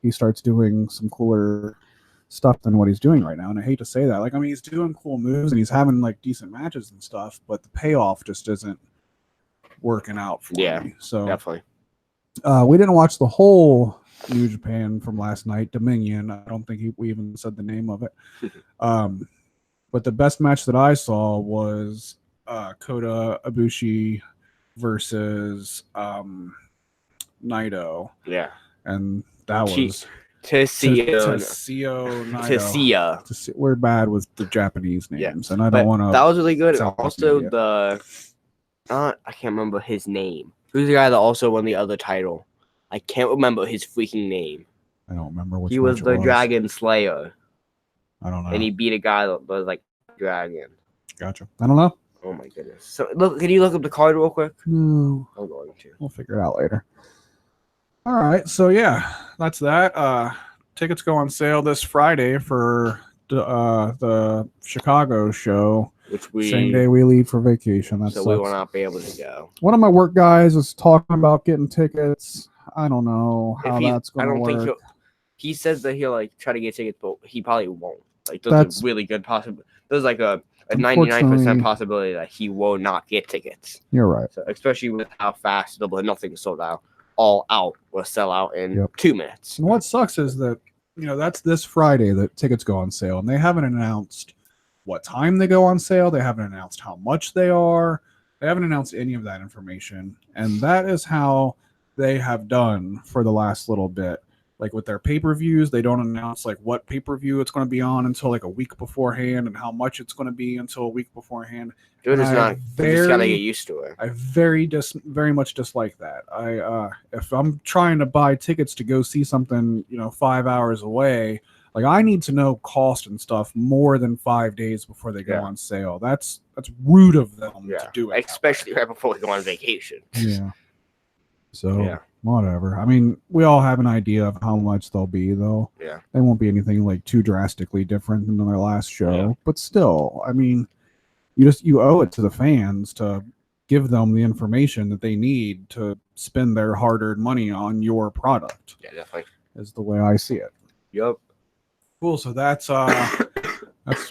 he starts doing some cooler stuff than what he's doing right now. And I hate to say that. Like, I mean, he's doing cool moves and he's having like decent matches and stuff, but the payoff just isn't working out for me. So definitely. We didn't watch the whole New Japan from last night, Dominion. I don't think we even said the name of it. But the best match that I saw was Kota Ibushi versus Naito. Yeah. And that was Tetsuya Naito. We're bad with the Japanese names, and I don't want to. That was really good. Also, I can't remember his name. Who's the guy that also won the other title? I can't remember his freaking name. I don't remember which. He was the Dragon Slayer. I don't know. And he beat a guy that was like dragon. Gotcha. I don't know. Oh my goodness. So look, can you look up the card real quick? No. I'm going to. We'll figure it out later. All right. So that's that. Tickets go on sale this Friday for the Chicago show. Same day we leave for vacation. That sucks. We will not be able to go. One of my work guys is talking about getting tickets. I don't know how that's going to work. I don't think he says that he'll like try to get tickets, but he probably won't. Like there's a really good possibility. There's like a 99% possibility that he will not get tickets. You're right. So especially with how fast Double or Nothing is sold out. All Out will sell out in 2 minutes. And what sucks is that that's this Friday that tickets go on sale, and they haven't announced what time they go on sale. They haven't announced how much they are. They haven't announced any of that information. And that is how they have done for the last little bit. like with their pay-per-views, they don't announce like what pay-per-view it's going to be on until like a week beforehand, and how much it's going to be until a week beforehand. Dude, it's not. You just gotta get used to it. I very much dislike that. If I'm trying to buy tickets to go see something, 5 hours away, like I need to know cost and stuff more than 5 days before they go on sale. That's rude of them to do it, especially right before we go on vacation. Yeah. So whatever. I mean, we all have an idea of how much they'll be, though. Yeah. They won't be anything like too drastically different than their last show, but still, I mean, you owe it to the fans to give them the information that they need to spend their hard-earned money on your product. Yeah, definitely. Is the way I see it. Yep. Cool. So that's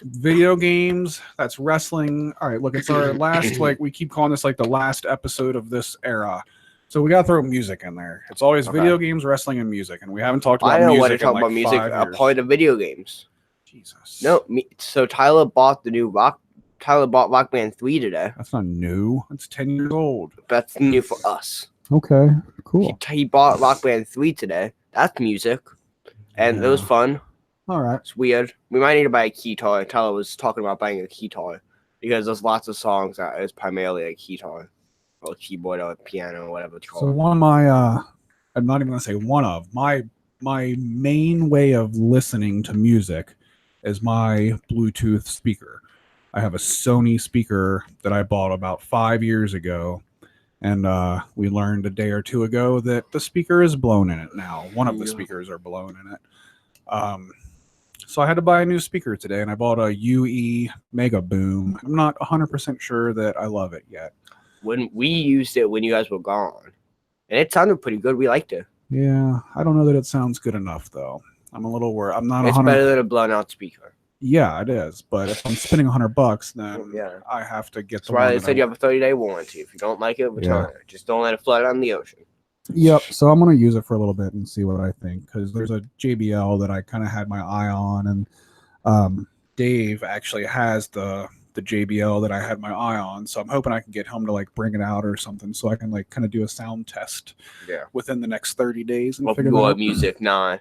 video games. That's wrestling. All right. Look, it's our last. Like we keep calling this like the last episode of this era. So we gotta throw music in there. It's always video games, wrestling, and music, and we haven't talked about music. I don't want to talk about music. A part of video games. Jesus. No. So Tyler bought the new rock. Tyler bought Rock Band 3 today. That's not new. It's 10 years old. That's new for us. Okay. Cool. He bought Rock Band 3 today. That's music, and it was fun. All right. It's weird. We might need to buy a guitar. Tyler was talking about buying a guitar because there's lots of songs that is primarily a guitar or a keyboard or a piano or whatever it's called. So one of my, I'm not even going to say one of, my main way of listening to music is my Bluetooth speaker. I have a Sony speaker that I bought about 5 years ago. And we learned a day or two ago that the speaker is blown in it now. One of the speakers are blown in it. So I had to buy a new speaker today, and I bought a UE Mega Boom. I'm not 100% sure that I love it yet. When we used it when you guys were gone, and it sounded pretty good. We liked it. Yeah, I don't know that it sounds good enough, though. I'm a little worried. I'm not. It's better than a blown out speaker. Yeah, it is. But if I'm spending $100, then I have to get the one. That's why they said you have a 30-day warranty. If you don't like it, return it. Just don't let it float on the ocean. Yep. So I'm going to use it for a little bit and see what I think, because there's a JBL that I kind of had my eye on, and Dave actually has the JBL that I had my eye on. So I'm hoping I can get him to like bring it out or something, so I can like kind of do a sound test within the next 30 days and figure it out. Music, not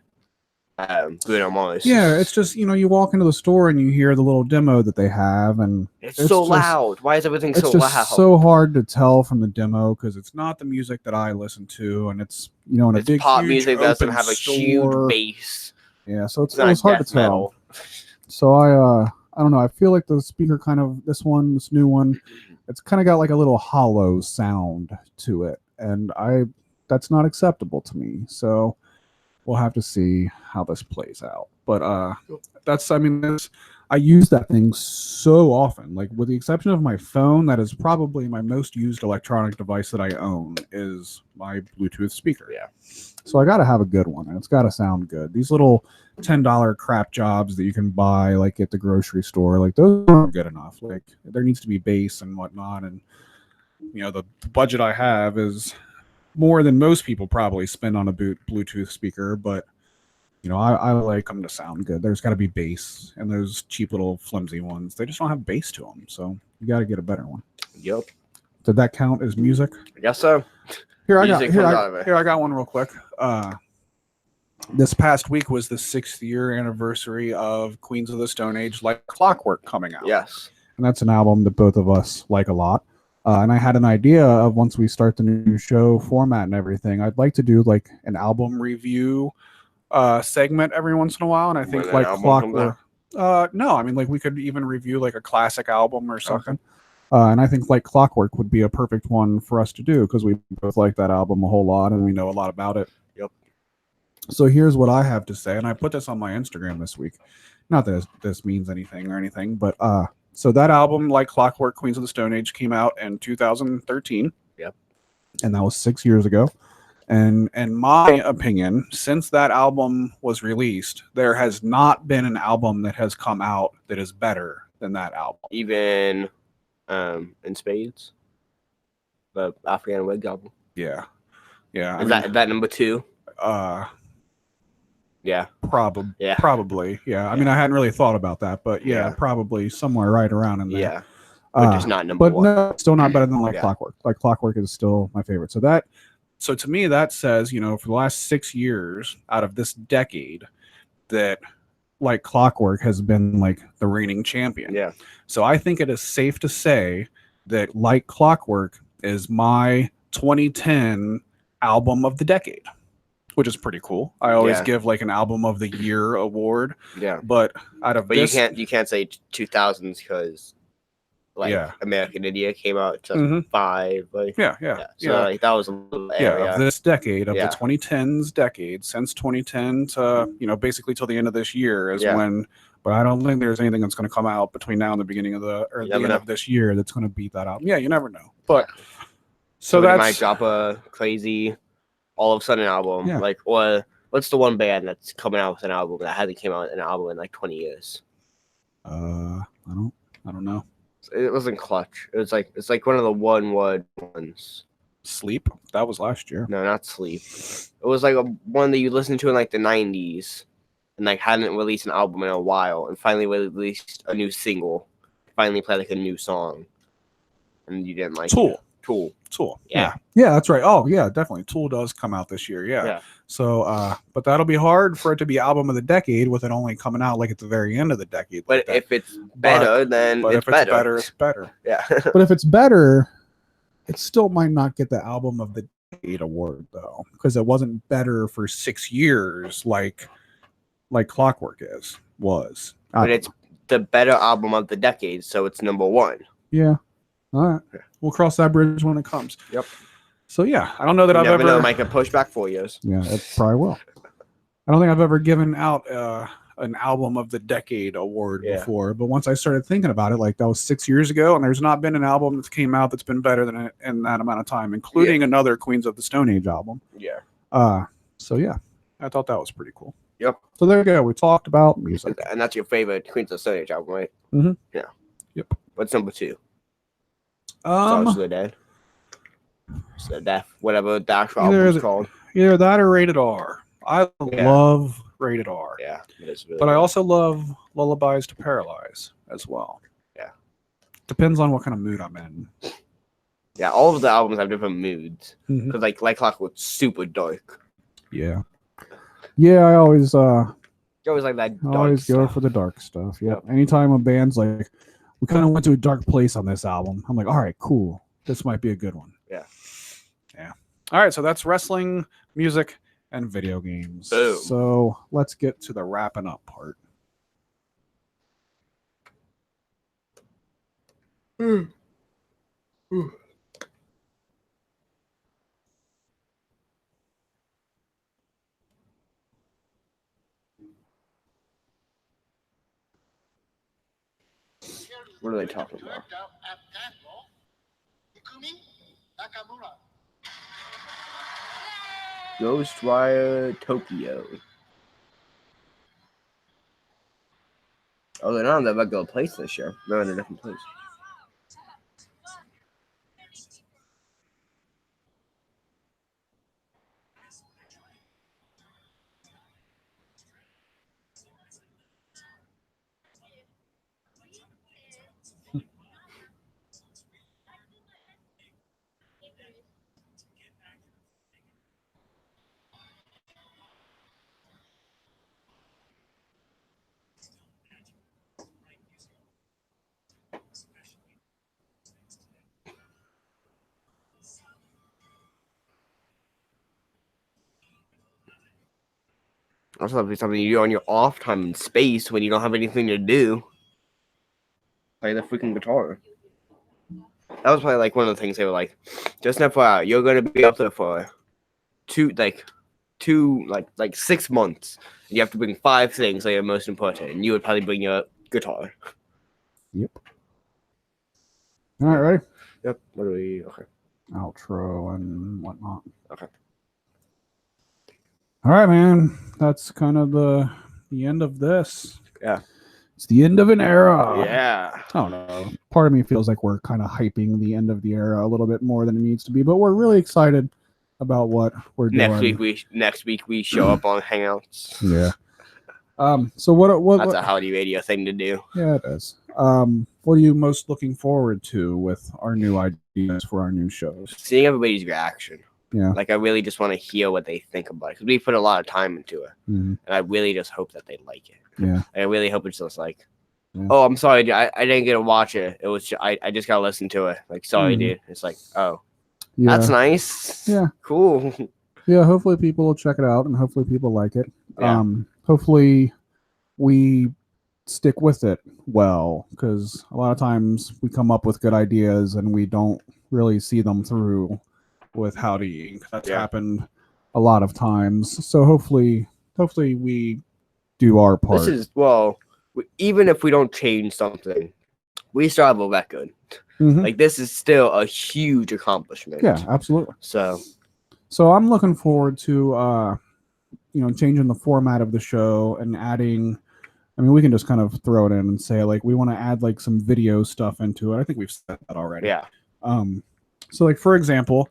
Bruno Mars. Yeah, it's just, you walk into the store and you hear the little demo that they have, and it's so loud. Why is everything so loud? It's so hard to tell from the demo because it's not the music that I listen to, and it's in a big pop huge music that doesn't have a store. huge bass. Yeah, so it's hard to tell. So I don't know. I feel like the speaker this new one, it's kind of got like a little hollow sound to it, and that's not acceptable to me. So we'll have to see how this plays out. But I use that thing so often. Like with the exception of my phone, that is probably my most used electronic device that I own is my Bluetooth speaker. Yeah. So I got to have a good one, and it's got to sound good. These little $10 crap jobs that you can buy like at the grocery store, like those aren't good enough. Like there needs to be bass and whatnot, and the budget I have is more than most people probably spend on a Bluetooth speaker, but I like them to sound good. There's got to be bass, and those cheap little flimsy ones, they just don't have bass to them. So you got to get a better one. Yep. Did that count as music? I guess so. I got one real quick. This past week was the 6th year anniversary of Queens of the Stone Age, Like Clockwork, coming out. Yes. And that's an album that both of us like a lot. And I had an idea of once we start the new show format and everything, I'd like to do like an album review segment every once in a while. And I think like Clockwork. No, I mean like we could even review like a classic album or something. And I think like Clockwork would be a perfect one for us to do because we both like that album a whole lot and we know a lot about it. Yep. So here's what I have to say, and I put this on my Instagram this week. Not that this means anything or anything, but so that album, Like Clockwork, Queens of the Stone Age, came out in 2013. Yep. And that was 6 years ago. And in my opinion, since that album was released, there has not been an album that has come out that is better than that album. Even in Spades, the Afghan Wig album. Yeah. Yeah. Is that number 2? Yeah. Probably. Yeah. I mean, I hadn't really thought about that, but probably somewhere right around in there. Yeah. But just not number 1. But no, still not better than Like Clockwork. Like Clockwork is still my favorite. So that So to me, that says, for the last 6 years out of this decade, that Like Clockwork has been like the reigning champion. Yeah. So I think it is safe to say that Like Clockwork is my 2010 album of the decade, which is pretty cool. I always give like an album of the year award. Yeah. But you can't say 2000s because American Idiot came out in 2005. Like, So that was a little area. Of this decade, of the 2010s decade, since 2010 to basically till the end of this year is when. But I don't think there's anything that's going to come out between now and the beginning of the end of this year that's going to beat that album. Yeah, you never know. But so they might drop a crazy all of a sudden album. Yeah. Like, or what's the one band that's coming out with an album that hasn't came out with an album in like 20 years? I don't know. It wasn't Clutch. It's like one of the one word ones. Sleep? That was last year. No, not Sleep. It was like one that you listened to in like the 90s and like hadn't released an album in a while and finally released a new single. Finally played like a new song. And you didn't like Tool. Yeah, that's right. Oh, yeah, definitely. Tool does come out this year. Yeah. So, but that'll be hard for it to be album of the decade with it only coming out like at the very end of the decade. But if it's better, then if it's better, it's better. Yeah. But if it's better, it still might not get the album of the decade award though, because it wasn't better for 6 years like Clockwork was. But it's the better album of the decade, so it's number one. Yeah. All right. We'll cross that bridge when it comes. Yep. So, yeah, I don't know that I've ever... might get pushed back 4 years. Yeah, it probably will. I don't think I've ever given out an album of the decade award before, but once I started thinking about it, like that was 6 years ago, and there's not been an album that's came out that's been better than it in that amount of time, including another Queens of the Stone Age album. Yeah. So, yeah, I thought that was pretty cool. Yep. So there you go. We talked about music. And that's your favorite Queens of the Stone Age album, right? Mm-hmm. Yeah. Yep. What's number 2? So Dead. So Death, whatever the actual album is called. Either that or Rated R. I love Rated R. Yeah, it is really but I also love Lullabies to Paralyze as well. Yeah. Depends on what kind of mood I'm in. Yeah, all of the albums have different moods. Because like Clockwork's super dark. Yeah. Yeah, I always you always like that dark always stuff. go for the dark stuff. Yeah. Anytime a band's like, we kind of went to a dark place on this album, I'm like, all right, cool. This might be a good one. Yeah. All right, so that's wrestling, music, and video games. Boom. So let's get to the wrapping up part. What are they talking about? Ghostwire Tokyo. Oh, they're not in the regular place this year. They're in a different place. Also, that'd be something you do on your off time in space when you don't have anything to do. Play the freaking guitar. That was probably like one of the things they were like, just an FYI, you're gonna be up there for two 6 months. And you have to bring 5 things that are most important, and you would probably bring your guitar. Yep. All right, ready? Yep. What do we? Okay. Outro and whatnot. Okay. All right, man. That's kind of the end of this. Yeah. It's the end of an era. Yeah. I don't know. Part of me feels like we're kind of hyping the end of the era a little bit more than it needs to be, but we're really excited about what we're doing. Next week we show up on Hangouts. Yeah. So what That's a Howdy Radio thing to do. Yeah, it is. What are you most looking forward to with our new ideas for our new shows? Seeing everybody's reaction. Yeah. Like, I really just want to hear what they think about it, because we put a lot of time into it. Mm-hmm. And I really just hope that they like it. Yeah. I really hope it's just like, yeah. oh, I'm sorry, dude. I didn't get to watch it. It was I just got to listen to it. Like, sorry, dude. It's like, oh, that's nice. Yeah. Cool. Yeah, hopefully people will check it out, and hopefully people like it. Yeah. Hopefully we stick with it well, because a lot of times we come up with good ideas and we don't really see them through with Howdy. That's happened a lot of times. So hopefully we do our part. This is, even if we don't change something, we still have a record. Mm-hmm. Like, this is still a huge accomplishment. Yeah, absolutely. So I'm looking forward to changing the format of the show and adding. I mean, we can just kind of throw it in and say, like, we want to add like some video stuff into it. I think we've said that already. Yeah. So, like, for example,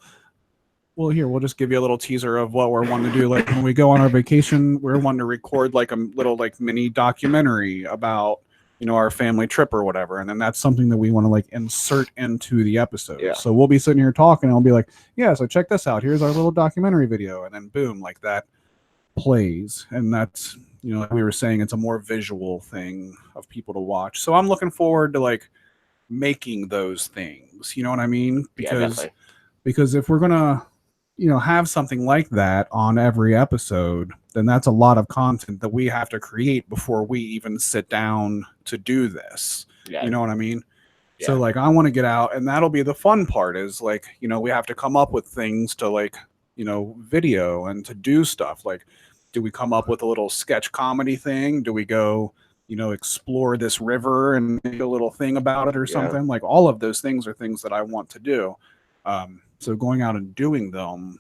we'll just give you a little teaser of what we're wanting to do. Like, when we go on our vacation, we're wanting to record like a little like mini documentary about our family trip or whatever, and then that's something that we want to like insert into the episode. Yeah. So we'll be sitting here talking, and I'll be like, yeah, so check this out. Here's our little documentary video, and then boom, like that plays, and that's like we were saying, it's a more visual thing of people to watch. So I'm looking forward to like making those things. You know what I mean? Because if we're gonna have something like that on every episode, then that's a lot of content that we have to create before we even sit down to do this. Yeah. You know what I mean? Yeah. So like, I want to get out, and that'll be the fun part, is like, we have to come up with things to like, video and to do stuff. Like, do we come up with a little sketch comedy thing? Do we go, explore this river and make a little thing about it or something? Like, all of those things are things that I want to do. So going out and doing them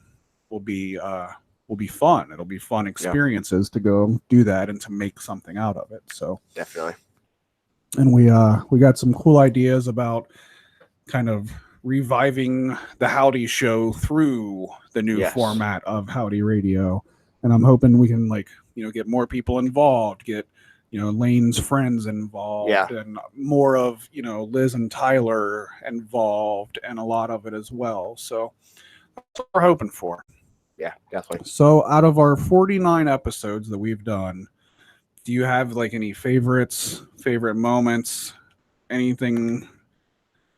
will be fun. It'll be fun experiences to go do that and to make something out of it. So definitely. And we got some cool ideas about kind of reviving the Howdy show through the new format of Howdy Radio. And I'm hoping we can get more people involved, get Lane's friends involved, and more of Liz and Tyler involved, and a lot of it as well. So that's what we're hoping for. Yeah, definitely. So out of our 49 episodes that we've done, do you have any favorites, favorite moments, anything?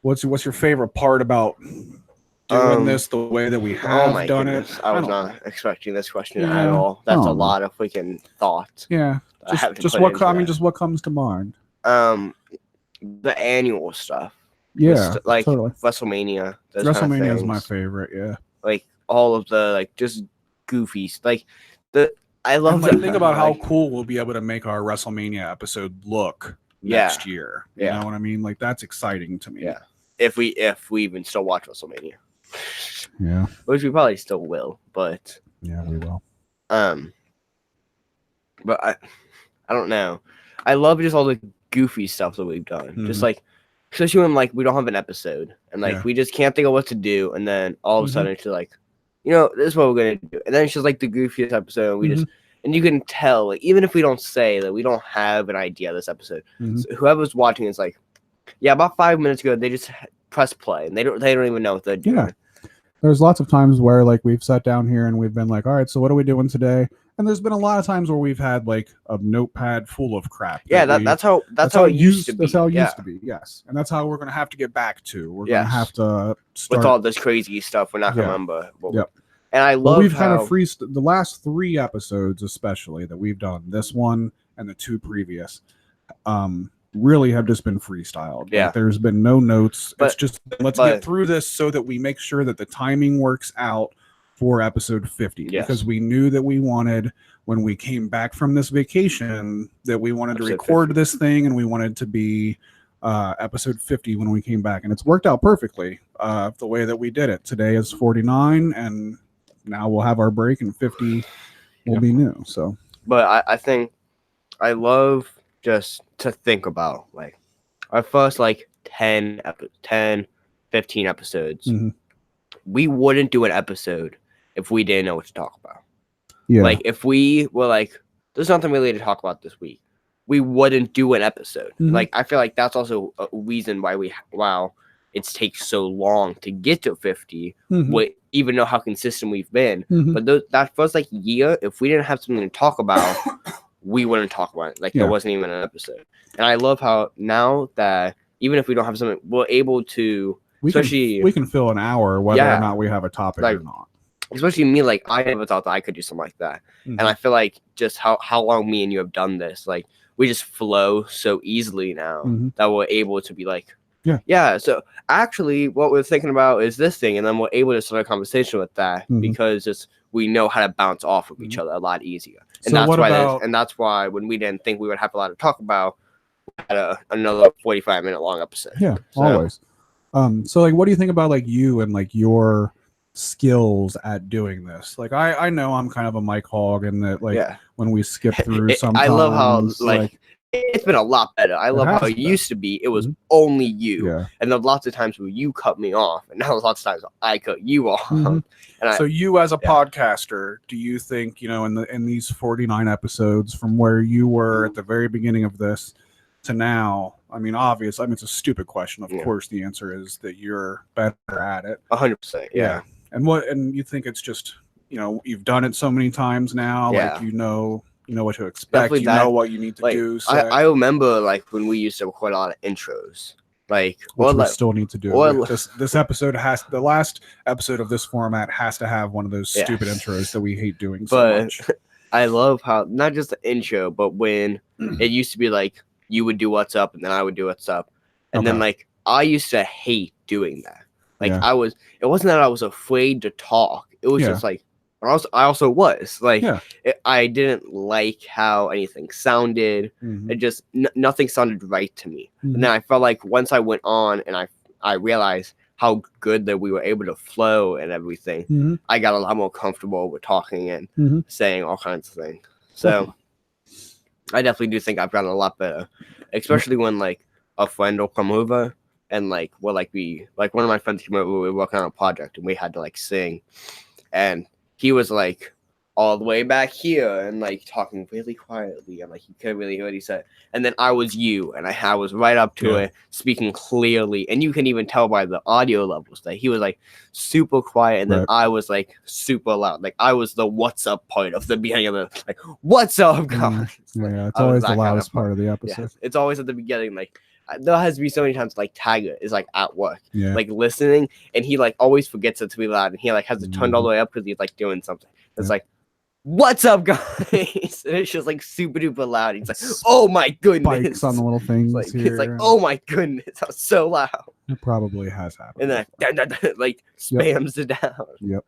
What's your favorite part about doing this the way that we have done it? I was not expecting this question at all. That's a lot of freaking thought. Yeah. Just what comes to mind? The annual stuff. Yeah. Totally. WrestleMania. WrestleMania is my favorite. Yeah. Like all of the just goofies. I love think about how cool we'll be able to make our WrestleMania episode look next year. You know what I mean? Like, that's exciting to me. Yeah. If we even still watch WrestleMania. Yeah. Which we probably still will, but yeah, we will. But I don't know. I love just all the goofy stuff that we've done. Mm-hmm. Just especially when we don't have an episode and we just can't think of what to do, and then all of a sudden it's just this is what we're gonna do, and then it's just the goofiest episode. And we just and you can tell even if we don't say that we don't have an idea of this episode. So whoever's watching is about 5 minutes ago they just press play and they don't even know what they're doing. Yeah. There's lots of times where we've sat down here and we've been all right, so what are we doing today? And there's been a lot of times where we've had a notepad full of crap. Yeah, that's how it used to be. That's how it used to be. Yes, and that's how we're going to have to get back to. We're going to have to start with all this crazy stuff. We're not going to remember. Yep. And I love we've kind of the last 3 episodes, especially that we've done, this one and the 2 previous, really have just been freestyled. Yeah. There's been no notes. It's just let's get through this so that we make sure that the timing works out for episode 50. Yes. Because we knew that we wanted, when we came back from this vacation, that we wanted to record 50. This thing, and we wanted to be episode 50 when we came back. And it's worked out perfectly the way that we did it. Today is 49, and now we'll have our break, and 50 will be new. So, but I think I love just to think about our first 10, 15 episodes. We wouldn't do an episode if we didn't know what to talk about. Yeah. If we were there's nothing really to talk about this week, we wouldn't do an episode. I feel that's also a reason why it takes so long to get to 50. even know how consistent we've been. Mhm. But that first like year, if we didn't have something to talk about, we wouldn't talk about it. Like there wasn't even an episode. And I love how now that even if we don't have something, we're able to. We can fill an hour whether or not we have a topic or not. Especially me, like I never thought that I could do something like that. And I feel like just how long me and you have done this, like we just flow so easily now that we're able to be like, so actually what we're thinking about is this thing, and then we're able to start a conversation with that because just we know how to bounce off of each other a lot easier. And so that's why when we didn't think we would have a lot to talk about, we had another 45-minute long episode. Yeah, always. So like what do you think about like you and like your skills at doing this? Like I know I'm kind of a mic hog, and that like when we skip through sometimes, I love how like it's been a lot better. I love how it used to be. It was only you, and there were lots of times where you cut me off, and now there's lots of times I cut you off. And so you as a podcaster, do you think in these 49 episodes from where you were at the very beginning of this to now? I mean, it's a stupid question. Of course, the answer is that you're better at it. 100%. Yeah. And you think it's just you've done it so many times now, like you know what to expect. Definitely know what you need to do. So. I remember like when we used to record a lot of intros, like which we still need to do. This episode the last episode of this format has to have one of those stupid intros that we hate doing so much. I love how not just the intro, but when it used to be like you would do what's up and then I would do what's up, and then like I used to hate doing that. Like it wasn't that I was afraid to talk. It was just like. I also was like, I didn't like how anything sounded. It just nothing sounded right to me. And then I felt like once I went on and I realized how good that we were able to flow and everything, I got a lot more comfortable with talking and saying all kinds of things. So I definitely do think I've gotten a lot better, especially when like a friend will come over and like one of my friends came over, we were working on a project and we had to like sing, and he was like all the way back here and like talking really quietly and like he couldn't really hear what he said. And then I was you and I was right up to it, speaking clearly, and you can even tell by the audio levels that he was like super quiet, and then I was like super loud. Like I was the what's up part of the beginning of the like what's up guys. Yeah, it's always the loudest part of the episode. Yeah, it's always at the beginning. Like there has to be so many times like Tiger is like at work, like listening, and he like always forgets it to be loud, and he like has it turned all the way up because he's like doing something. It's like, "What's up, guys?" And it's just like super duper loud. He's like, "Oh my goodness!" Spikes on the little things. It's like, "Oh my goodness!" That's so loud. It probably has happened. And then like spams it down. Yep.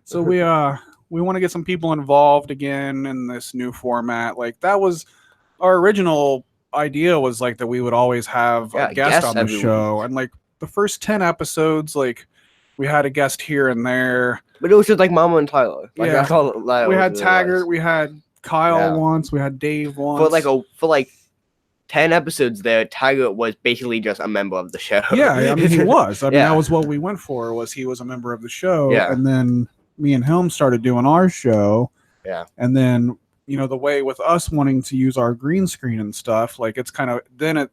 So we want to get some people involved again in this new format. Like that was our original idea, was like that we would always have a guest on the show, and like the first 10 episodes, like we had a guest here and there, but it was just like Mama and Tyler. Like, that's all we had Taggart, we had Kyle once, we had Dave once. For like 10 episodes there, Taggart was basically just a member of the show. Yeah, I mean he was. I mean that was what we went for, was he was a member of the show. Yeah. And then me and him started doing our show. Yeah. And then the way with us wanting to use our green screen and stuff, like it's kind of, then it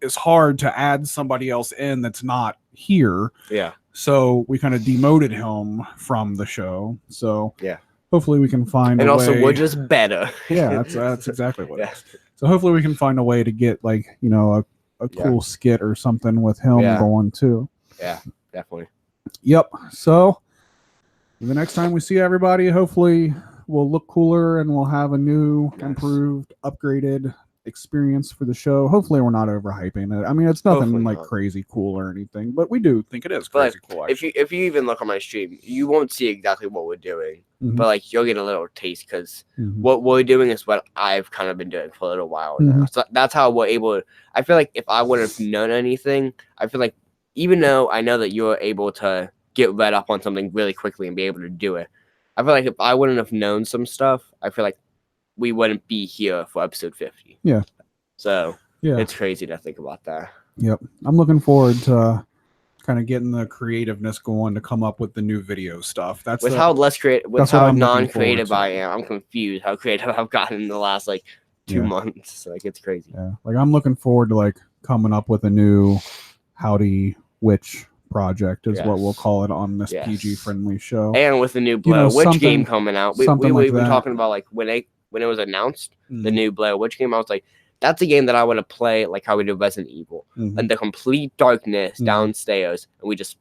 is hard to add somebody else in that's not here. Yeah. So we kind of demoted him from the show. So hopefully we can find a way. And also we're just better. Yeah, that's exactly what it is. So hopefully we can find a way to get like, a cool skit or something with him going too. Yeah, definitely. Yep. So the next time we see everybody, hopefully we'll look cooler and we'll have a new, improved, upgraded experience for the show. Hopefully we're not overhyping it. I mean, it's nothing crazy cool or anything, but we do think it is crazy cool. Actually. If you even look on my stream, you won't see exactly what we're doing, but like you'll get a little taste, because what we're doing is what I've kind of been doing for a little while now. So that's how we're able to. I feel like if I wouldn't have known anything, I feel like even though I know that you're able to get read up on something really quickly and be able to do it, I feel like if I wouldn't have known some stuff, I feel like we wouldn't be here for episode 50. Yeah. So it's crazy to think about that. Yep. I'm looking forward to kind of getting the creativeness going to come up with the new video stuff. That's how non-creative I am. I'm confused how creative I've gotten in the last like 2 months. Like it's crazy. Yeah. Like I'm looking forward to like coming up with a new Howdy Witch project is what we'll call it on this PG-friendly show. And with the new Blair Witch game coming out, we like been talking about like when it was announced, the new Blair Witch game, I was like, that's a game that I want to play like how we did Resident Evil. And the complete darkness downstairs, and we're just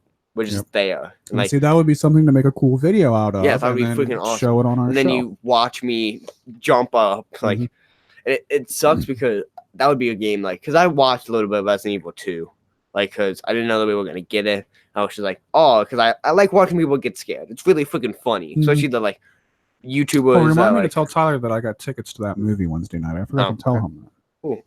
there. And like, see, that would be something to make a cool video out of. Yeah, that would be freaking awesome. Show it on our show. And then you watch me jump up. Like, and it sucks because that would be a game, like, because I watched a little bit of Resident Evil 2. Like, because I didn't know that we were going to get it. I was just like, oh, because I like watching people get scared. It's really freaking funny. Especially the, like, YouTubers. Oh, remind me to tell Tyler that I got tickets to that movie Wednesday night. I forgot to tell him that. Cool.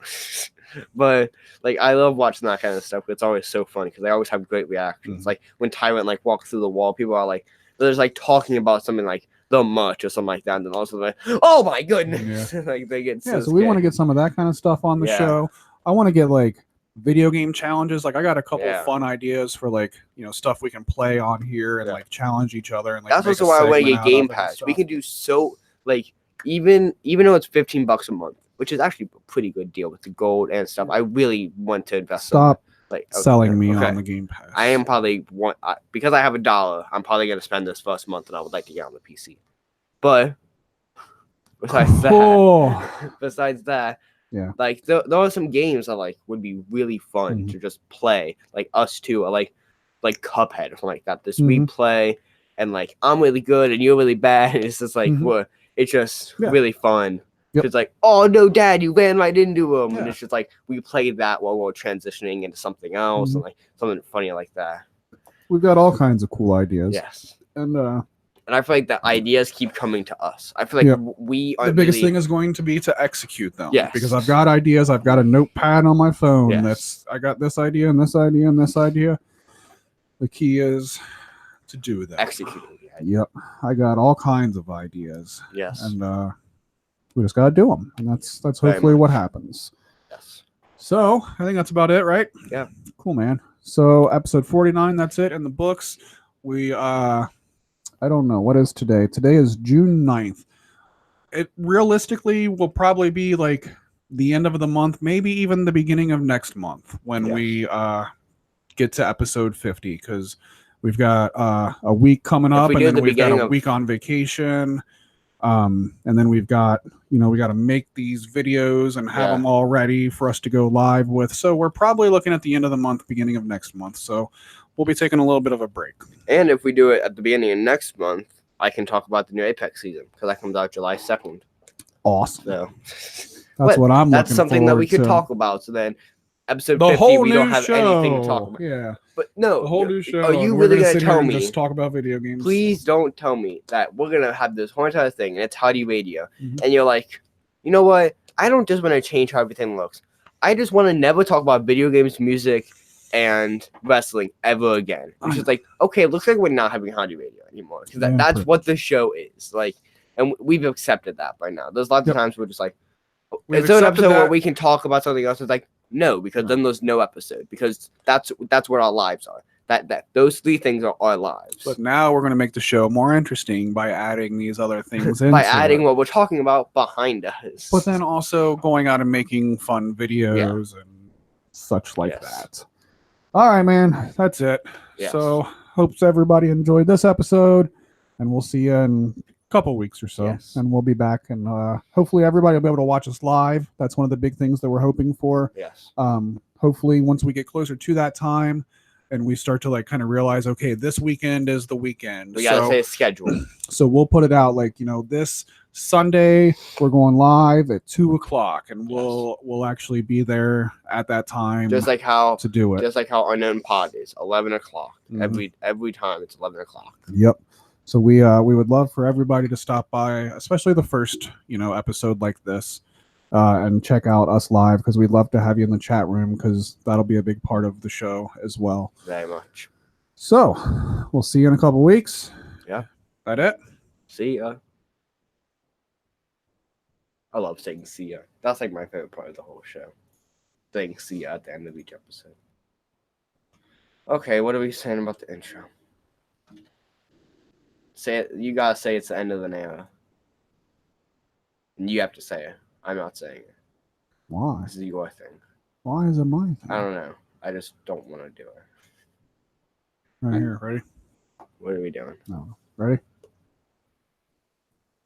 But, like, I love watching that kind of stuff. It's always so funny because they always have great reactions. Like, when Tyrant, like, walks through the wall, people are, like, they're just, like, talking about something, like, the much or something like that. And then also, like, oh, my goodness. Yeah. Like, they get so we want to get some of that kind of stuff on the show. I want to get, like, video game challenges. Like, I got a couple of fun ideas for, like, you know, stuff we can play on here and like challenge each other. And like, that's also why I want to get Game Pass. We can do so, like, even though it's $15 a month, which is actually a pretty good deal with the gold and stuff. I really want to invest. Stop selling me on the Game Pass. I am probably because I have $1. I'm probably going to spend this first month, and I would like to get on the PC. But besides that, yeah, like there are some games that like would be really fun to just play, like Us Two, or like Cuphead or something like that. This we play, and like I'm really good and you're really bad, and it's just like it's just really fun. It's like, oh no, Dad, you ran right into him, and it's just like we play that while we're transitioning into something else and like something funny like that. We've got all kinds of cool ideas. Yes, and I feel like the ideas keep coming to us. I feel like we are the biggest thing is going to be to execute them. Yes, because I've got ideas. I've got a notepad on my phone. I got this idea and this idea and this idea. The key is to do that. Execute. Yep, I got all kinds of ideas. Yes, and we just gotta do them, and that's hopefully what happens. Yes. So I think that's about it, right? Yeah. Cool, man. So episode 49, that's it in the books. We I don't know what is today. Today is June 9th. It realistically will probably be like the end of the month, maybe even the beginning of next month when we get to episode 50, because we've got a week coming up, and then we've got a week on vacation. And then we've got, we got to make these videos and have them all ready for us to go live with. So we're probably looking at the end of the month, beginning of next month. So we'll be taking a little bit of a break. And if we do it at the beginning of next month, I can talk about the new Apex season because that comes out July 2nd. Awesome. So that's what I'm looking That's something that we could talk about. So then episode 50, we don't have anything to talk about. Yeah. But no, the whole new show. Are you really going to tell me? Just talk about video games. Please don't tell me that we're going to have this whole entire thing and it's Howdy Radio. And you're like, you know what? I don't just want to change how everything looks. I just want to never talk about video games, music, and wrestling ever again. It's just like, okay, it looks like we're not having Howdy Radio anymore. Because that's what the show is. Like, and we've accepted that by now. There's lots of times we're just like, is there an episode where we can talk about something else? It's like, no, because then there's no episode, because that's where our lives are. That those three things are our lives. But now we're going to make the show more interesting by adding these other things by adding what we're talking about behind us. But then also going out and making fun videos and such like that. All right, man. That's it. Yes. So hopes everybody enjoyed this episode, and we'll see you in couple weeks or so, and we'll be back, and hopefully everybody will be able to watch us live. That's one of the big things that we're hoping for. Hopefully once we get closer to that time and we start to like kind of realize, okay, this weekend is the weekend, we gotta say a schedule. So we'll put it out like, this Sunday we're going live at 2:00, and we'll actually be there at that time, just like how to do it, just like how Unknown Pod is 11:00 every time. It's 11:00. Yep. So we would love for everybody to stop by, especially the first, episode like this, and check out us live, because we'd love to have you in the chat room, because that'll be a big part of the show as well. Very much. So we'll see you in a couple weeks. Yeah. That it? See ya. I love saying see ya. That's like my favorite part of the whole show. Saying see ya at the end of each episode. Okay, what are we saying about the intro? Say it. You gotta say it's the end of an era. And you have to say it. I'm not saying it. Why? This is your thing. Why is it my thing? I don't know. I just don't want to do it. Right here. Ready? What are we doing? No. Ready?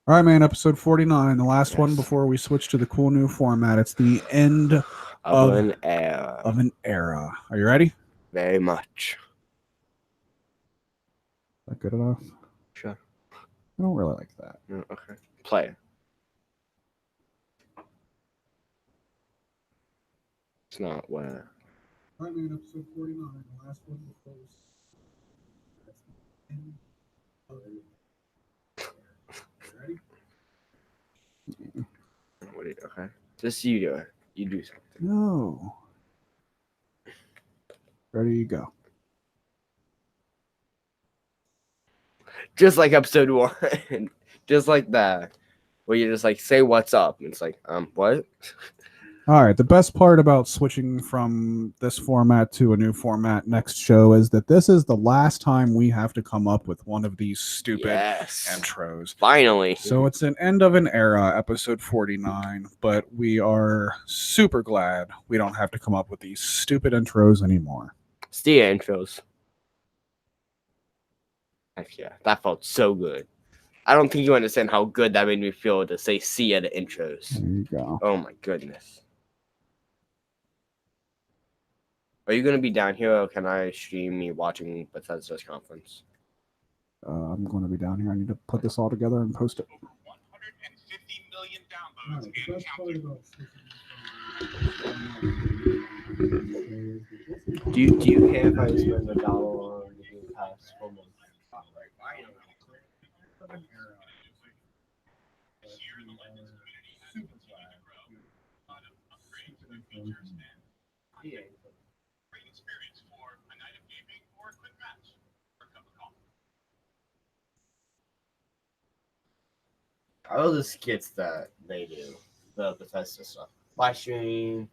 All right, man. Episode 49, the last one Yes. before we switch to the cool new format. It's the end Of an era. of an era. Are you ready? Very much. Is that good enough? Sure. I don't really like that. No, okay. Play it. It's not where. All right, man. Episode 49, the last one before we That's the end of an era. Ready? What do you, okay. Just you do it. You do something. No. Ready, go. Just like episode 1. Just like that. Where you just like say what's up. And it's like, what? All right. The best part about switching from this format to a new format next show is that this is the last time we have to come up with one of these stupid intros. Finally. So it's an end of an era, episode 49, but we are super glad we don't have to come up with these stupid intros anymore. See ya intros. Heck yeah, that felt so good. I don't think you understand how good that made me feel to say see ya the intros. There you go. Oh my goodness. Are you going to be down here or can I stream me watching Bethesda's conference? I'm going to be down here. I need to put this all together and post it. 150 million downloads and counting. Do you care if I spend $1 on the Game Pass for a month? Great experience for a night of gaming or a quick match or a cup of coffee. All the skits that they do, the Bethesda stuff. Live stream,